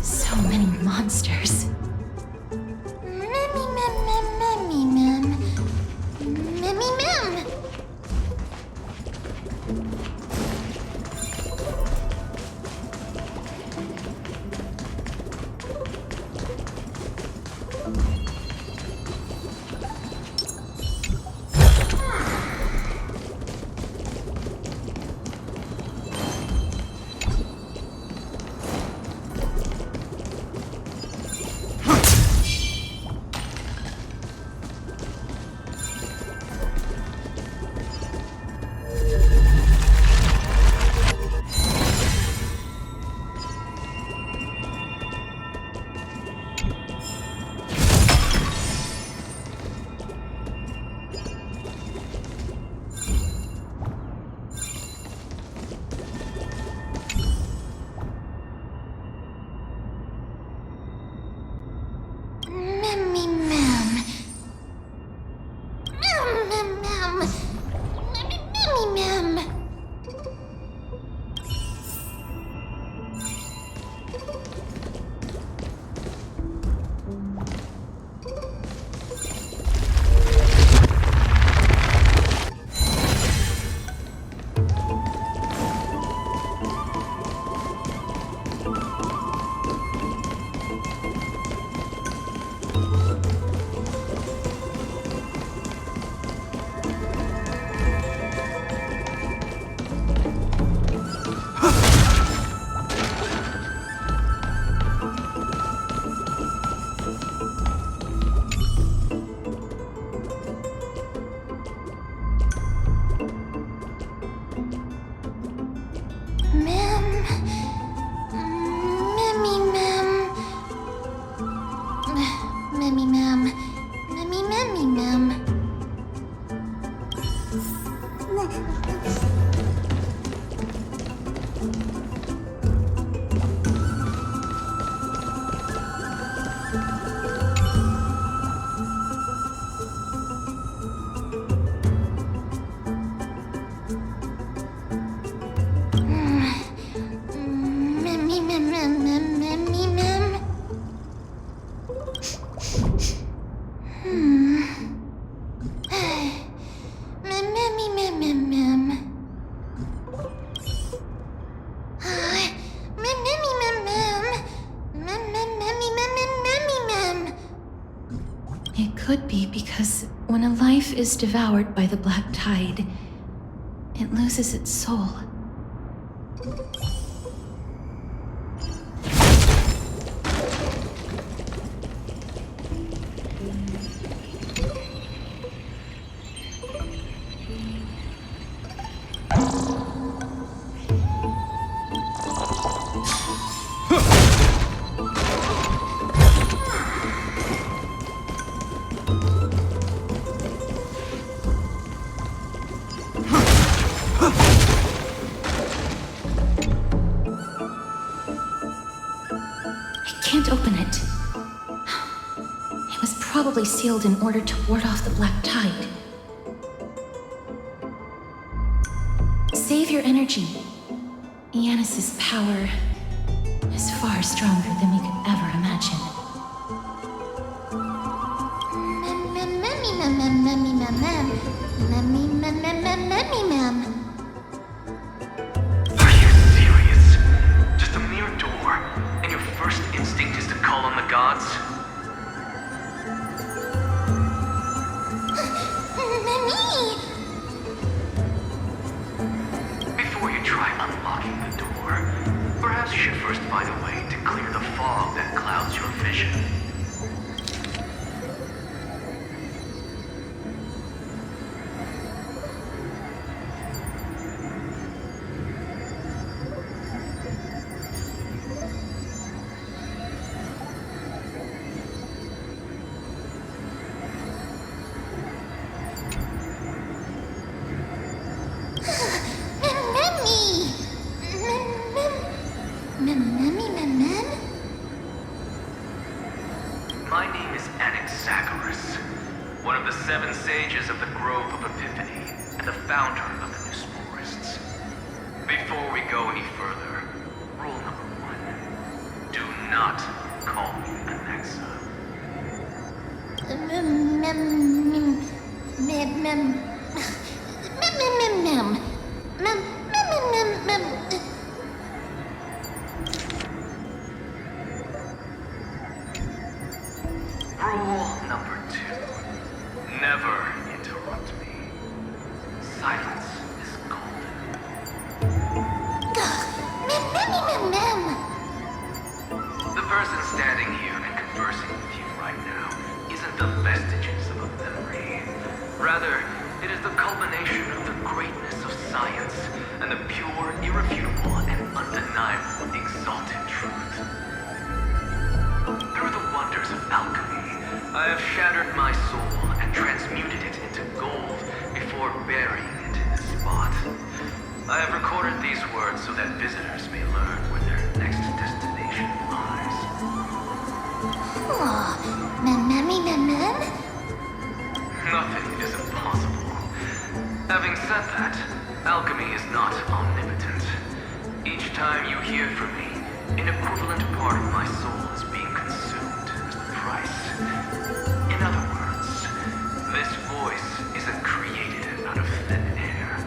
So many monsters. Memmy mem. Mem mem mem. Memmy mem. It could be because when a life is devoured by the black tide, it loses its soul. Can't open it. It was probably sealed in order to ward off the black tide. Save your energy. Yanis's power is far stronger than we could ever imagine. Are you serious? Just a mere door, and your first instinct is to call on the gods? Before you try unlocking the door, perhaps you should first find a way to clear the fog that clouds your vision. My name is Anaxagoras, one of the 7 sages of the Grove of Epiphany, and the founder of the New Sporists. Before we go any further, rule number 1. Do not call me Anaxa. Rule number 2. Never interrupt me. Silence is golden. The person standing here and conversing with you right now isn't the vestiges of a memory. Rather, it is the culmination of the greatness of science and the pure, irrefutable, and undeniable exalted truth. Through the wonders of alchemy, I have shattered my soul and transmuted it into gold before burying it in this spot. I have recorded these words so that visitors may learn where their next destination lies. Memmy Having said that, alchemy is not omnipotent. Each time you hear from me, an equivalent part of my soul is being consumed as the price. In other words, this voice isn't created out of thin air.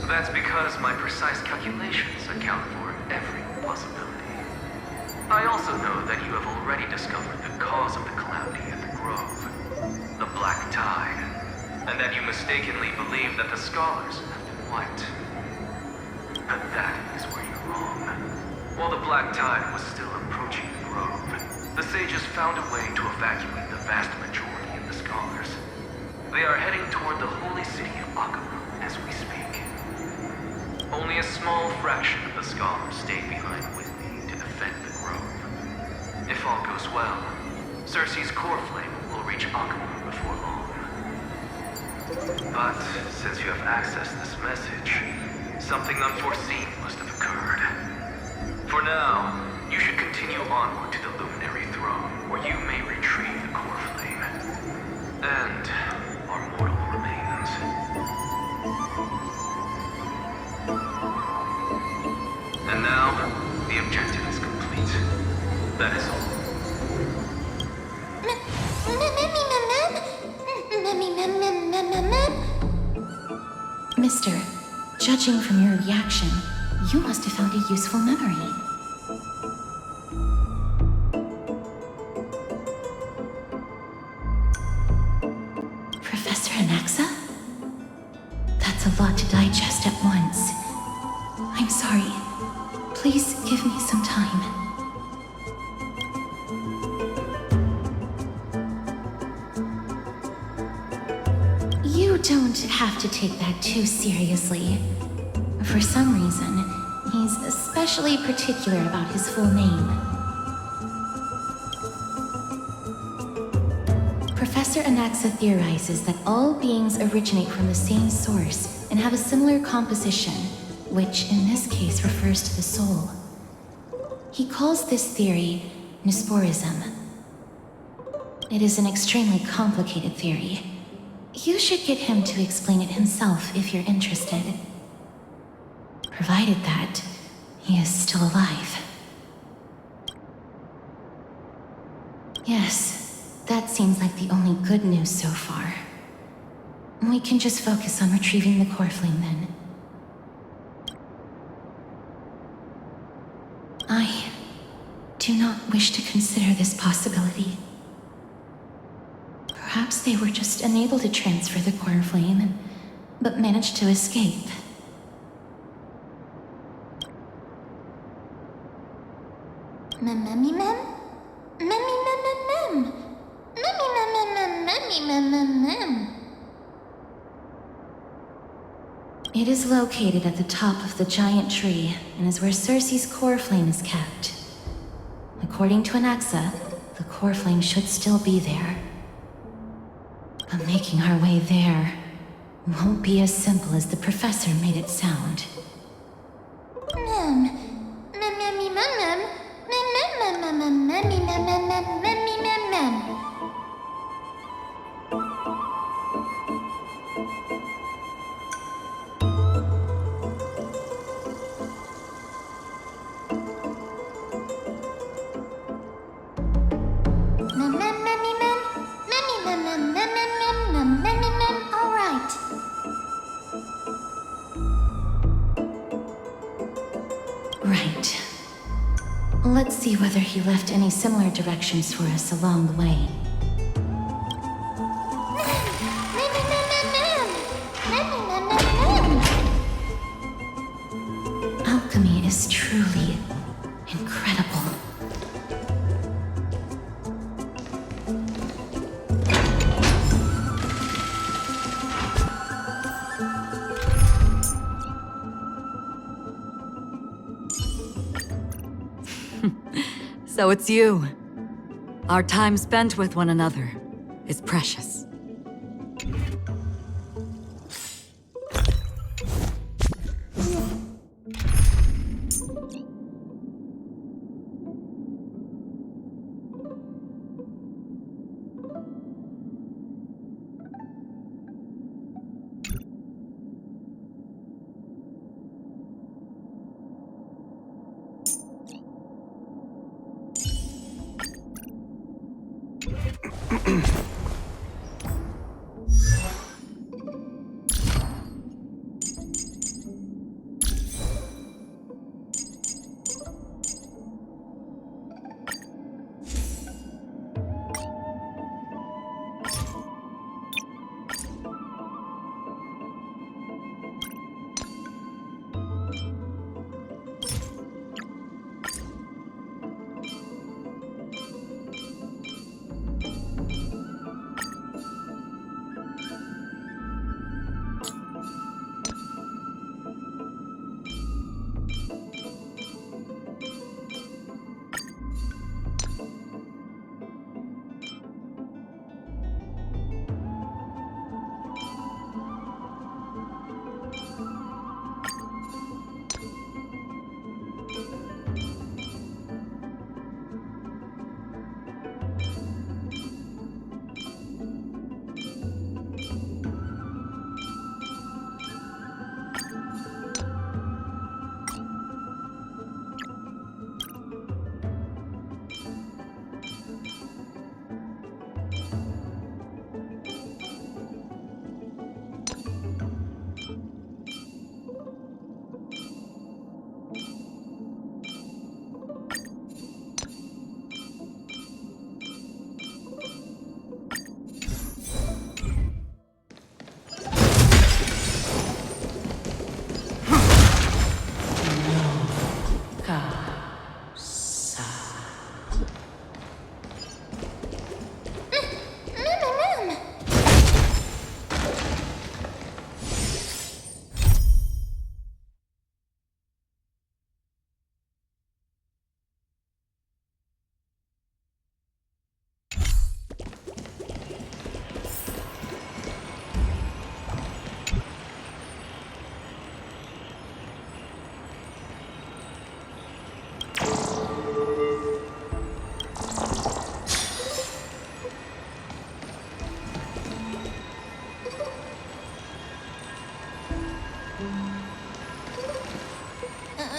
That's because my precise calculations account for every possibility. I also know that you have already discovered the cause of the calamity at the Grove, the Black Tide, and that you mistakenly believe that the Scholars have been wiped. But that is where you're wrong. While the Black Tide was still approaching the Grove, the sages found a way to evacuate the vast majority of the Scholars. They are heading toward the holy city of Akama as we speak. Only a small fraction of the Scholars stayed behind with me to defend the Grove. If all goes well, Cersei's core flame will reach Akama before long. But since you have accessed this message, something unforeseen must have occurred. For now, you should continue onward to the Luminary Throne, where you may retrieve the core flame. And our mortal remains. And now, the objective is complete. That is all. Mister, judging from your reaction, you must have found a useful memory. Professor Anaxa? That's a lot to digest at once. I'm sorry. Please give me some time. You don't have to take that too seriously. For some reason, he's especially particular about his full name. Professor Anaxa theorizes that all beings originate from the same source and have a similar composition, which in this case refers to the soul. He calls this theory Nesporism. It is an extremely complicated theory. You should get him to explain it himself if you're interested. Provided that he is still alive. Yes, that seems like the only good news so far. We can just focus on retrieving the core flame then. I do not wish to consider this possibility. Perhaps they were just unable to transfer the core flame, but managed to escape. It is located at the top of the giant tree and is where Cersei's core flame is kept. According to Anaxa, the core flame should still be there. But making our way there won't be as simple as the professor made it sound. Right. Let's see whether he left any similar directions for us along the way. Alchemy is truly incredible. So it's you. Our time spent with one another is precious.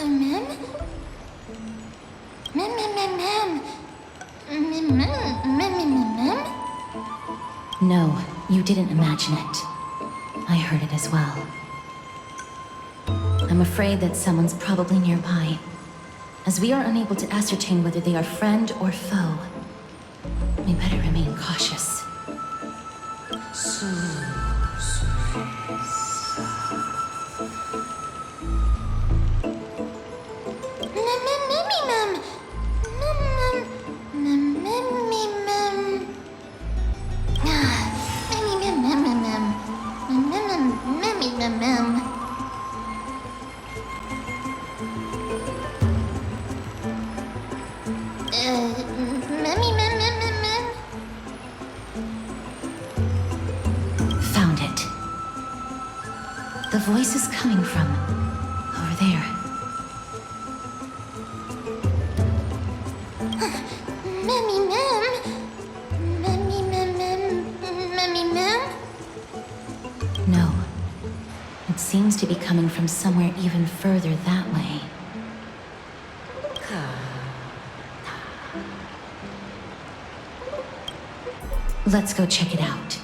Mem? Mem. No, you didn't imagine it. I heard it as well. I'm afraid that someone's probably nearby, as we are unable to ascertain whether they are friend or foe. We better remain cautious. Found it. The voice is coming from over there. No. It seems to be coming from somewhere even further that way. Let's go check it out.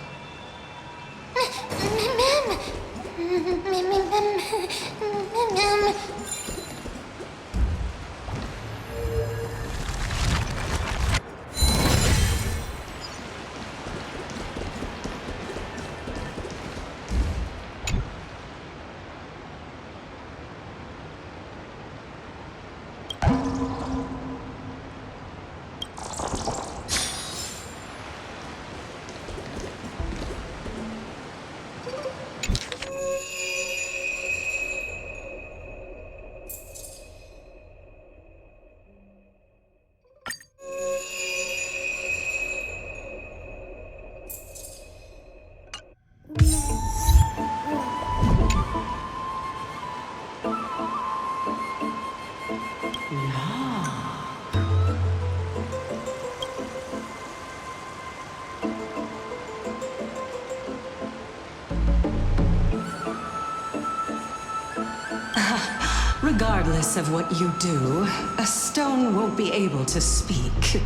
Regardless of what you do, a stone won't be able to speak.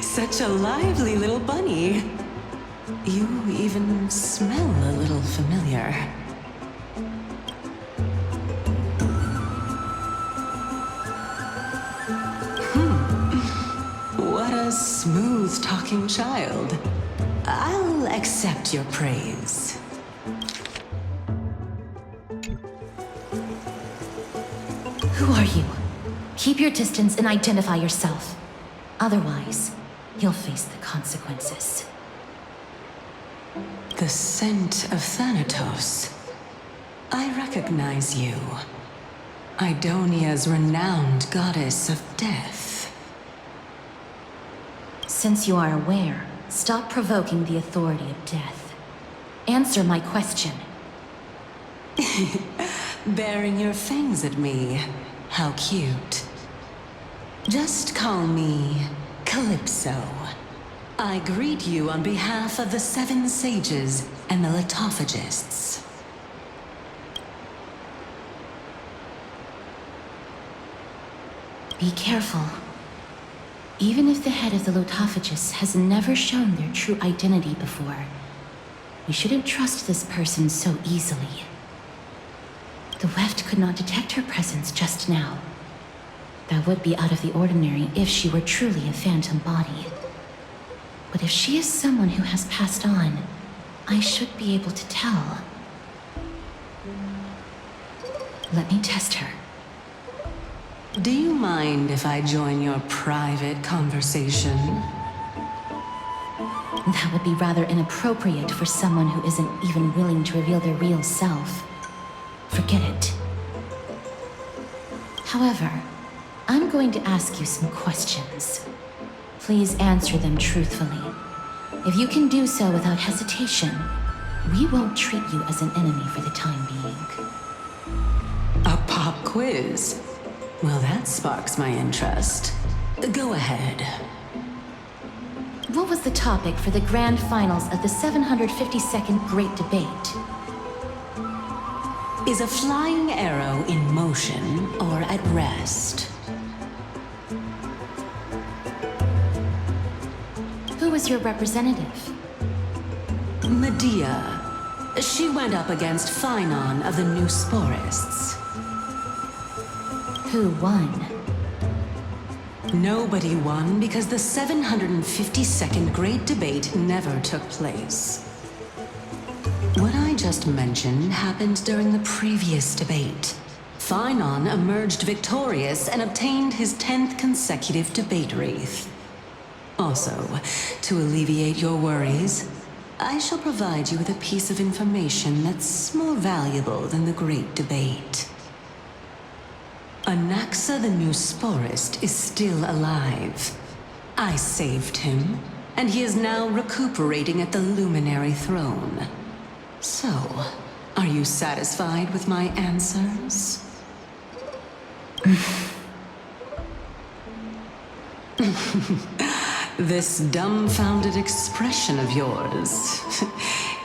Such a lively little bunny. You even smell a little familiar. What a smooth-talking child. I'll accept your praise. Who are you? Keep your distance and identify yourself. Otherwise, you'll face the consequences. The scent of Thanatos. I recognize you. Idonia's renowned goddess of death. Since you are aware, stop provoking the authority of death. Answer my question. Baring your fangs at me. How cute. Just call me Calypso. I greet you on behalf of the 7 sages and the Litophagists. Be careful. Even if the head of the Litophagists has never shown their true identity before, we shouldn't trust this person so easily. The Weft could not detect her presence just now. That would be out of the ordinary if she were truly a phantom body. But if she is someone who has passed on, I should be able to tell. Let me test her. Do you mind if I join your private conversation? That would be rather inappropriate for someone who isn't even willing to reveal their real self. Forget it. However, I'm going to ask you some questions. Please answer them truthfully. If you can do so without hesitation, we won't treat you as an enemy for the time being. pop quiz. Well, that sparks my interest. Go ahead. What was the topic for the grand finals of the 752nd Great Debate? Is a flying arrow in motion or at rest? Who was your representative? Medea. She went up against Phynon of the New Sporists. Who won? Nobody won because the 752nd Great Debate never took place. What I just mentioned happened during the previous debate. Phynon emerged victorious and obtained his 10th consecutive debate wreath. Also, to alleviate your worries, I shall provide you with a piece of information that's more valuable than the Great Debate. Anaxa the New Sporist is still alive. I saved him, and he is now recuperating at the Luminary Throne. So, are you satisfied with my answers? This dumbfounded expression of yours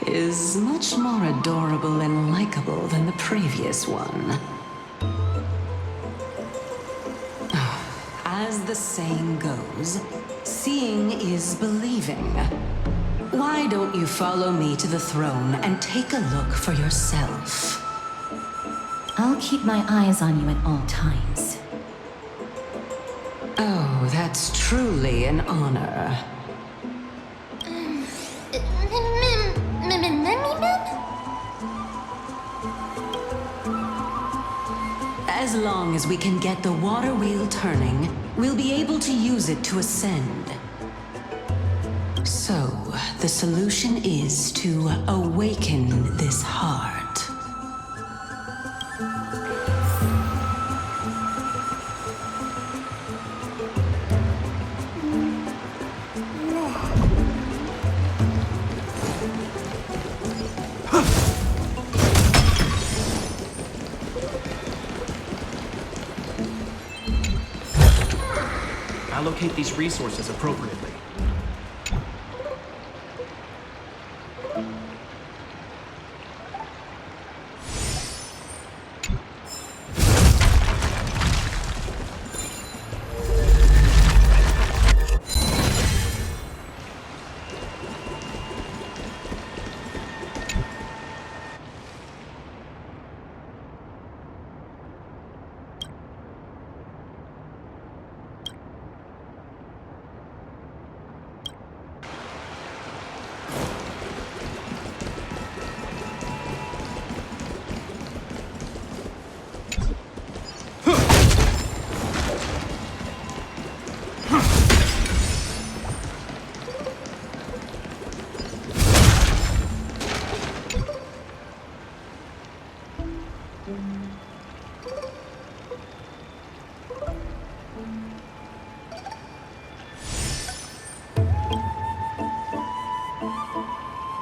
is much more adorable and likable than the previous one. As the saying goes, seeing is believing. Why don't you follow me to the throne and take a look for yourself? I'll keep my eyes on you at all times. Oh, that's truly an honor. As long as we can get the water wheel turning, we'll be able to use it to ascend. So, the solution is to awaken this heart. Allocate these resources appropriately.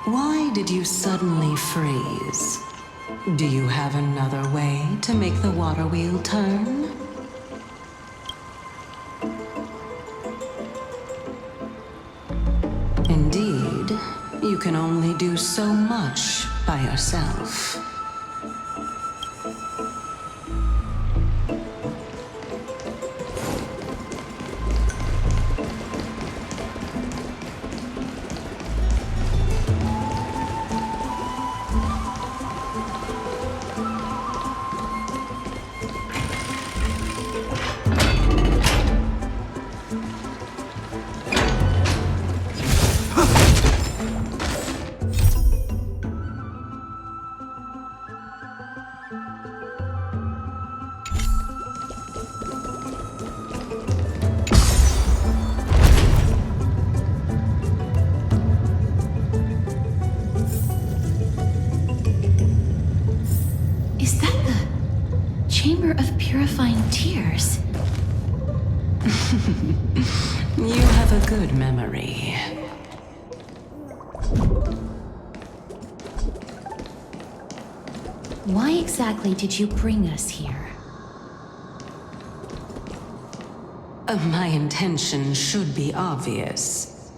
Why did you suddenly freeze? Do you have another way to make the water wheel turn? Indeed, you can only do so much by yourself. Chamber of Purifying Tears. You have a good memory. Why exactly did you bring us here? My intention should be obvious.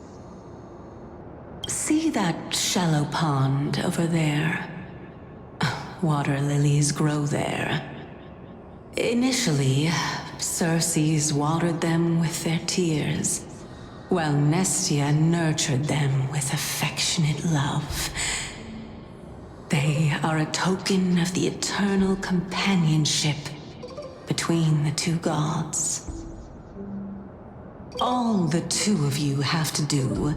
See that shallow pond over there? Water lilies grow there. Initially, Circes watered them with their tears, while Nestia nurtured them with affectionate love. They are a token of the eternal companionship between the two gods. All the two of you have to do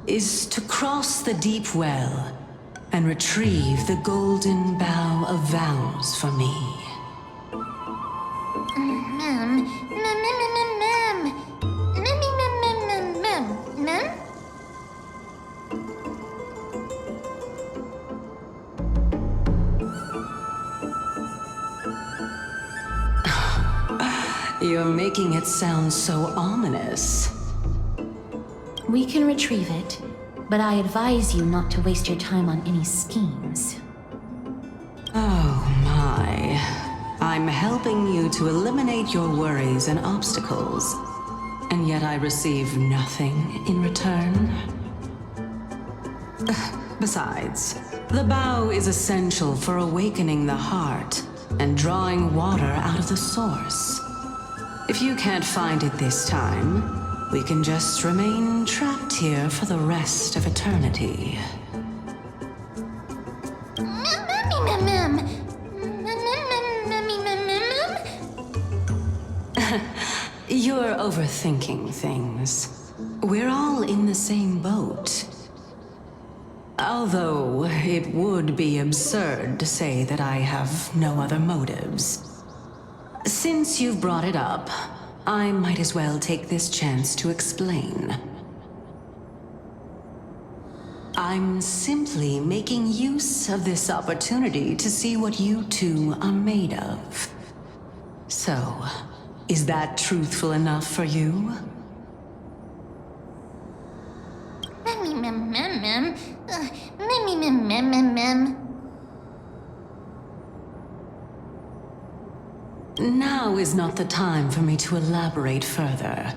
is to cross the deep well and retrieve the golden bough of vows for me. You're making it sound so ominous. We can retrieve it, but I advise you not to waste your time on any schemes. Oh my. I'm helping you to eliminate your worries and obstacles, and yet I receive nothing in return. Besides, the bow is essential for awakening the heart and drawing water out of the source. If you can't find it this time, we can just remain trapped here for the rest of eternity. You're overthinking things. We're all in the same boat. Although it would be absurd to say that I have no other motives. Since you've brought it up, I might as well take this chance to explain. I'm simply making use of this opportunity to see what you two are made of. So, is that truthful enough for you? Now is not the time for me to elaborate further.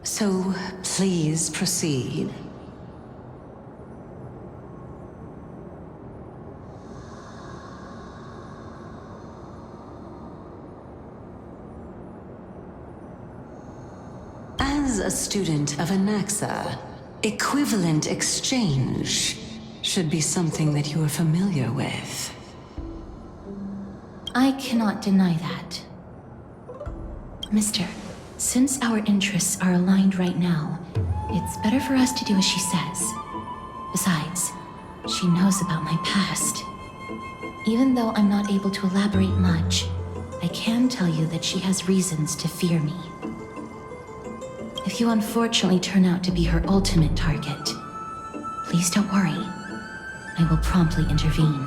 So, please proceed. As a student of Anaxa, equivalent exchange should be something that you are familiar with. I cannot deny that. Mister, since our interests are aligned right now, it's better for us to do as she says. Besides, she knows about my past. Even though I'm not able to elaborate much, I can tell you that she has reasons to fear me. If you unfortunately turn out to be her ultimate target, please don't worry. I will promptly intervene.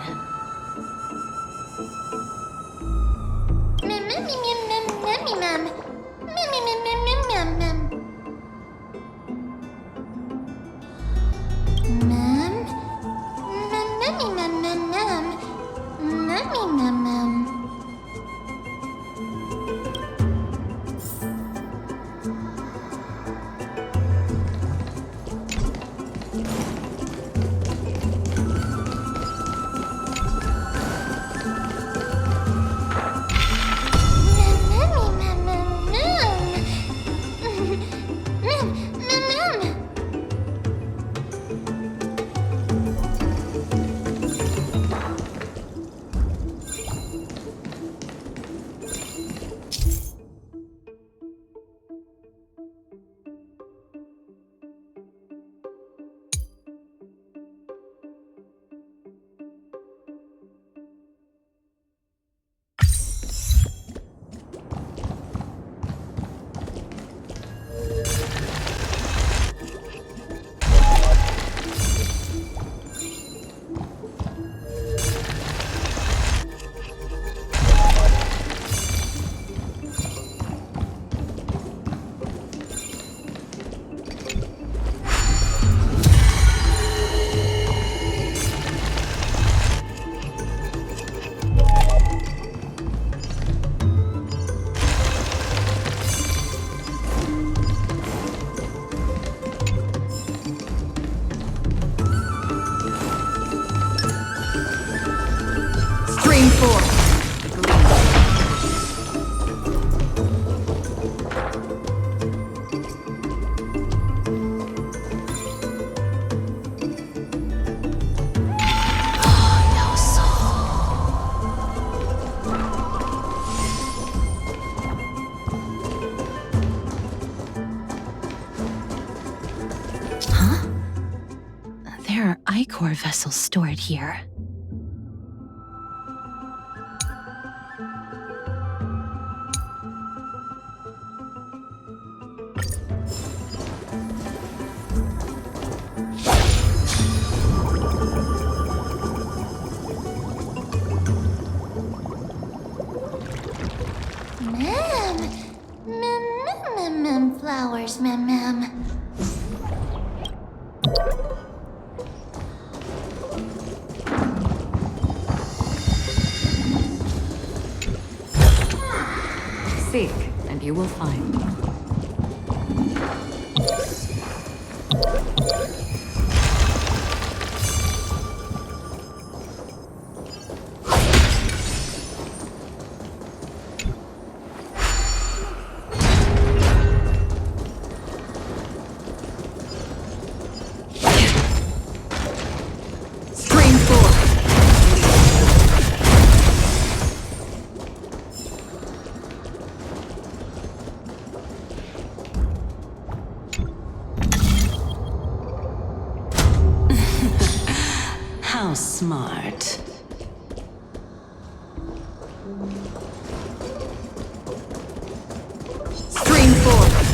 Ichor vessel stored here. Flowers, ma'am. Seek, and you will find. How smart. Stream 4.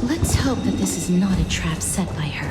Let's hope that this is not a trap set by her.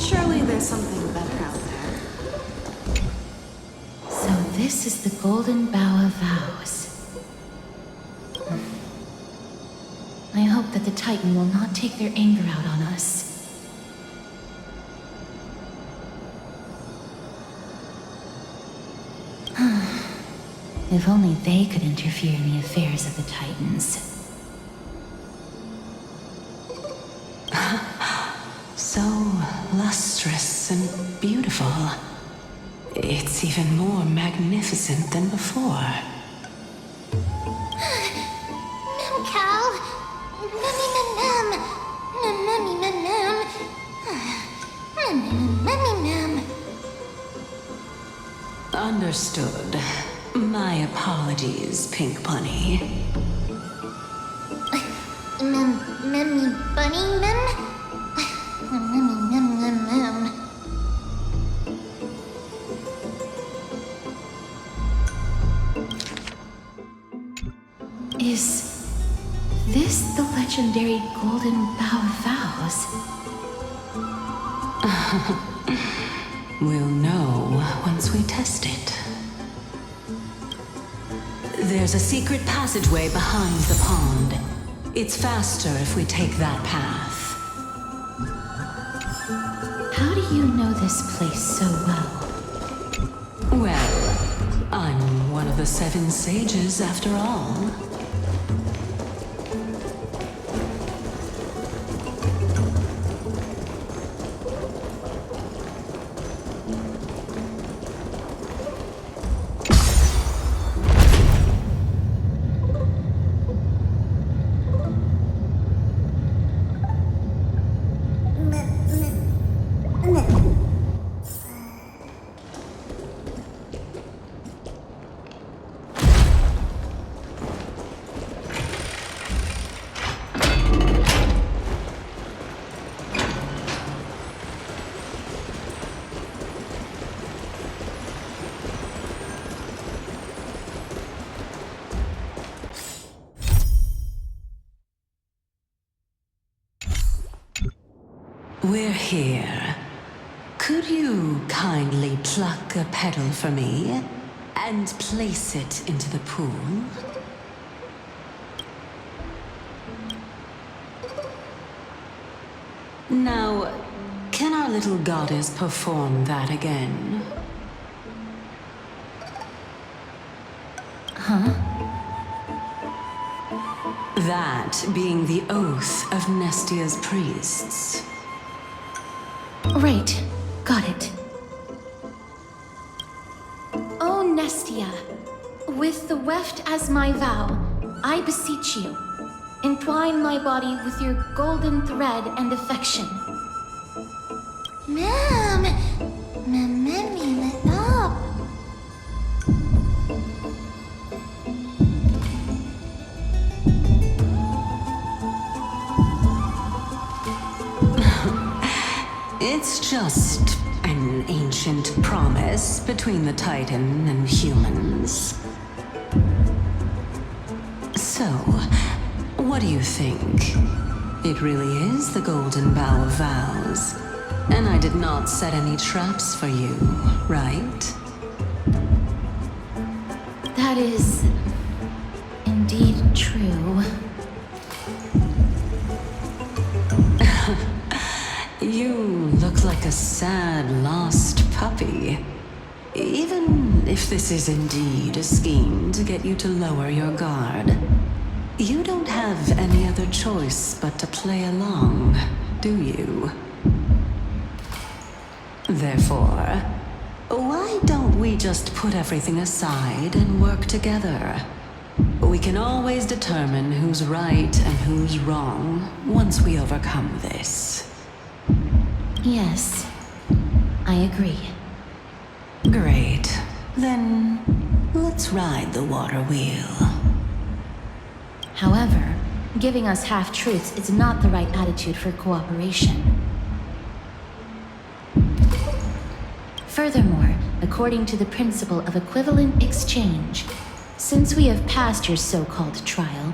Surely there's something better out there. So this is the Golden Bough of Vows. I hope that the Titan will not take their anger out on us. If only they could interfere in the affairs of the Titans. So lustrous and beautiful. It's even more magnificent than before. Cal. Understood. My apologies, Pink Bunny. Memmy bunny mem? Is this the legendary Golden Bough of Vows? We'll know once we test it. There's a secret passageway behind the pond. It's faster if we take that path. How do you know this place so well? Well, I'm one of the 7 sages after all. We're here. Could you kindly pluck a petal for me and place it into the pool? Now, can our little goddess perform that again? Huh? That being the oath of Nestia's priests. Right. Got it. Oh, Nestia, with the weft as my vow, I beseech you, entwine my body with your golden thread and affection. Ma'am, up. It's just an ancient promise between the Titan and humans. So, what do you think? It really is the Golden Bough of Vows. And I did not set any traps for you, right? That is indeed true. You look like a sad, lost puppy. Even if this is indeed a scheme to get you to lower your guard, you don't have any other choice but to play along, do you? Therefore, why don't we just put everything aside and work together? We can always determine who's right and who's wrong once we overcome this. Yes, I agree. Great. Then, let's ride the water wheel. However, giving us half-truths is not the right attitude for cooperation. Furthermore, according to the principle of equivalent exchange, since we have passed your so-called trial,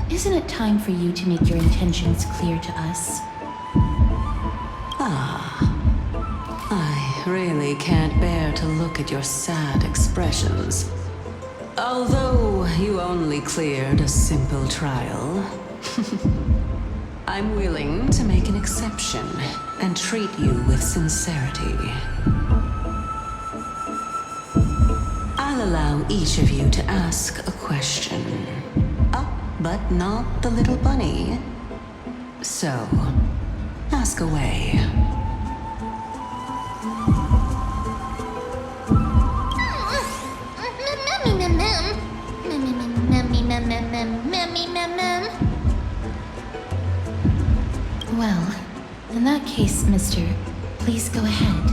isn't it time for you to make your intentions clear to us? Ah, really can't bear to look at your sad expressions. Although you only cleared a simple trial, I'm willing to make an exception and treat you with sincerity. I'll allow each of you to ask a question. But not the little bunny. So, ask away. Well, in that case, mister, please go ahead.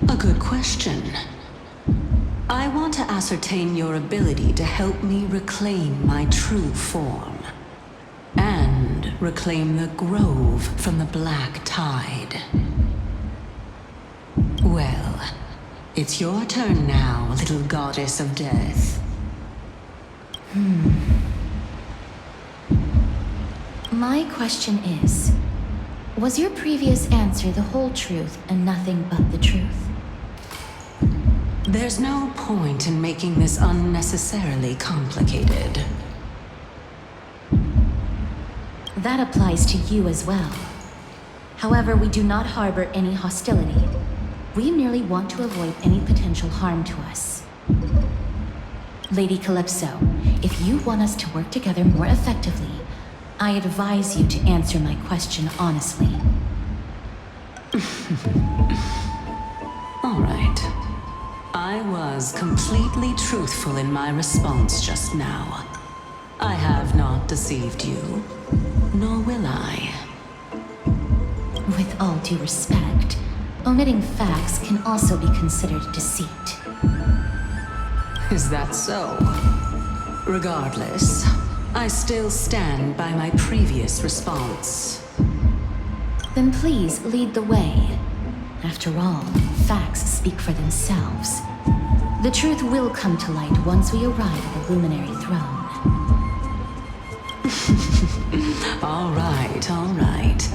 A good question. I want to ascertain your ability to help me reclaim my true form. And reclaim the grove from the black tide. Well, it's your turn now, little goddess of death. My question is, was your previous answer the whole truth and nothing but the truth? There's no point in making this unnecessarily complicated. That applies to you as well. However, we do not harbor any hostility. We merely want to avoid any potential harm to us. Lady Calypso, if you want us to work together more effectively, I advise you to answer my question honestly. All right. I was completely truthful in my response just now. I have not deceived you, nor will I. With all due respect, omitting facts can also be considered deceit. Is that so? Regardless, I still stand by my previous response. Then please lead the way. After all, facts speak for themselves. The truth will come to light once we arrive at the Luminary Throne. All right, all right.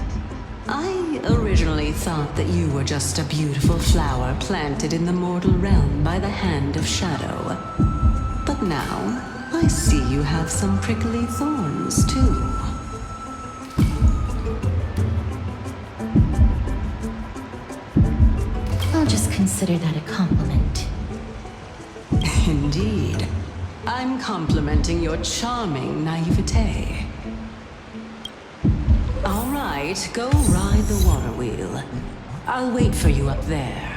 I originally thought that you were just a beautiful flower planted in the mortal realm by the hand of Shadow. But now, I see you have some prickly thorns, too. I'll just consider that a compliment. Indeed. I'm complimenting your charming naivete. All right, go ride the water wheel. I'll wait for you up there.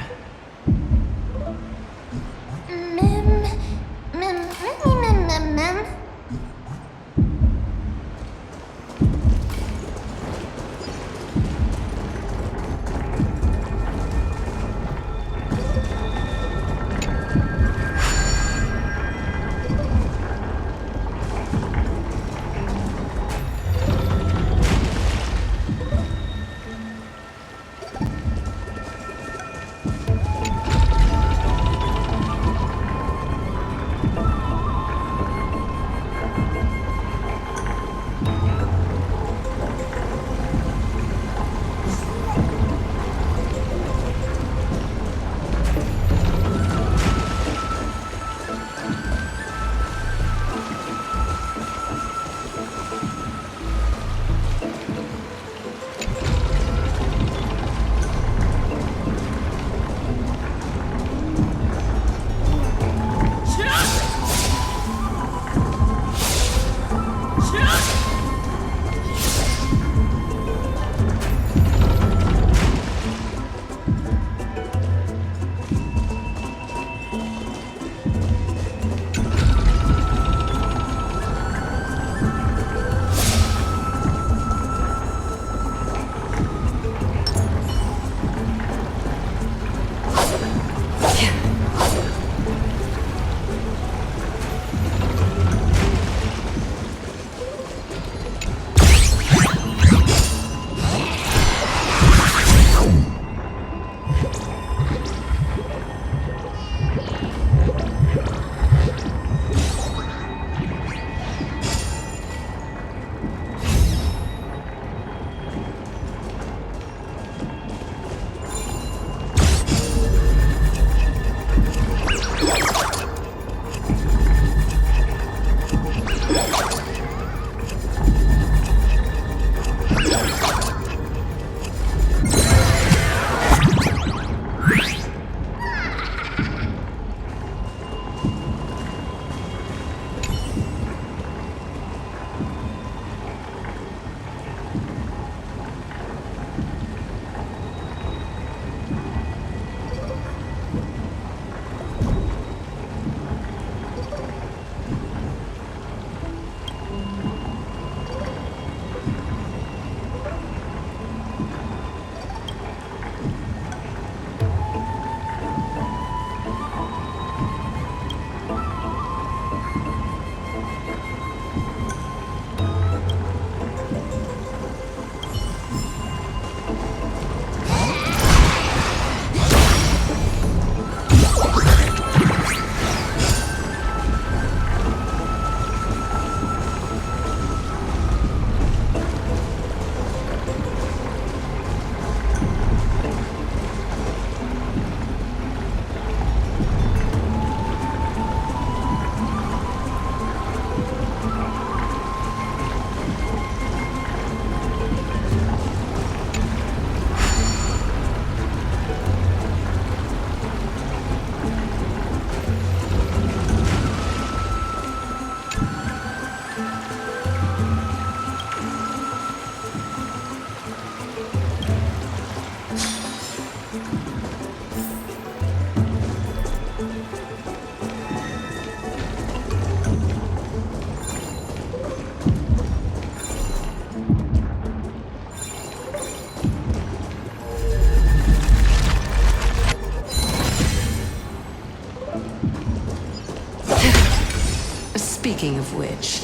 Speaking of which,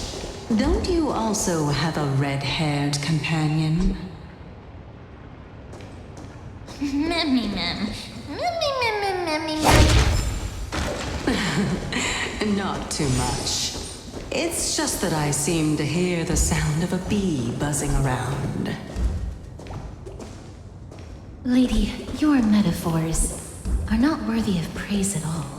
don't you also have a red-haired companion? Memmy mem. Memmy mem memmy mem. Not too much. It's just that I seem to hear the sound of a bee buzzing around. Lady, your metaphors are not worthy of praise at all.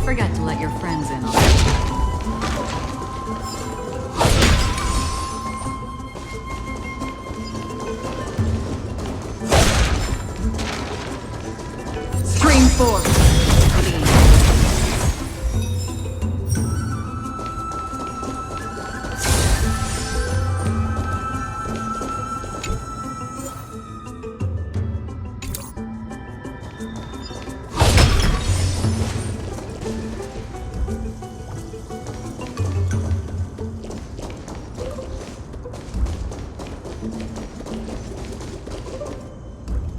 forget to let your friends in on it. Stream forth.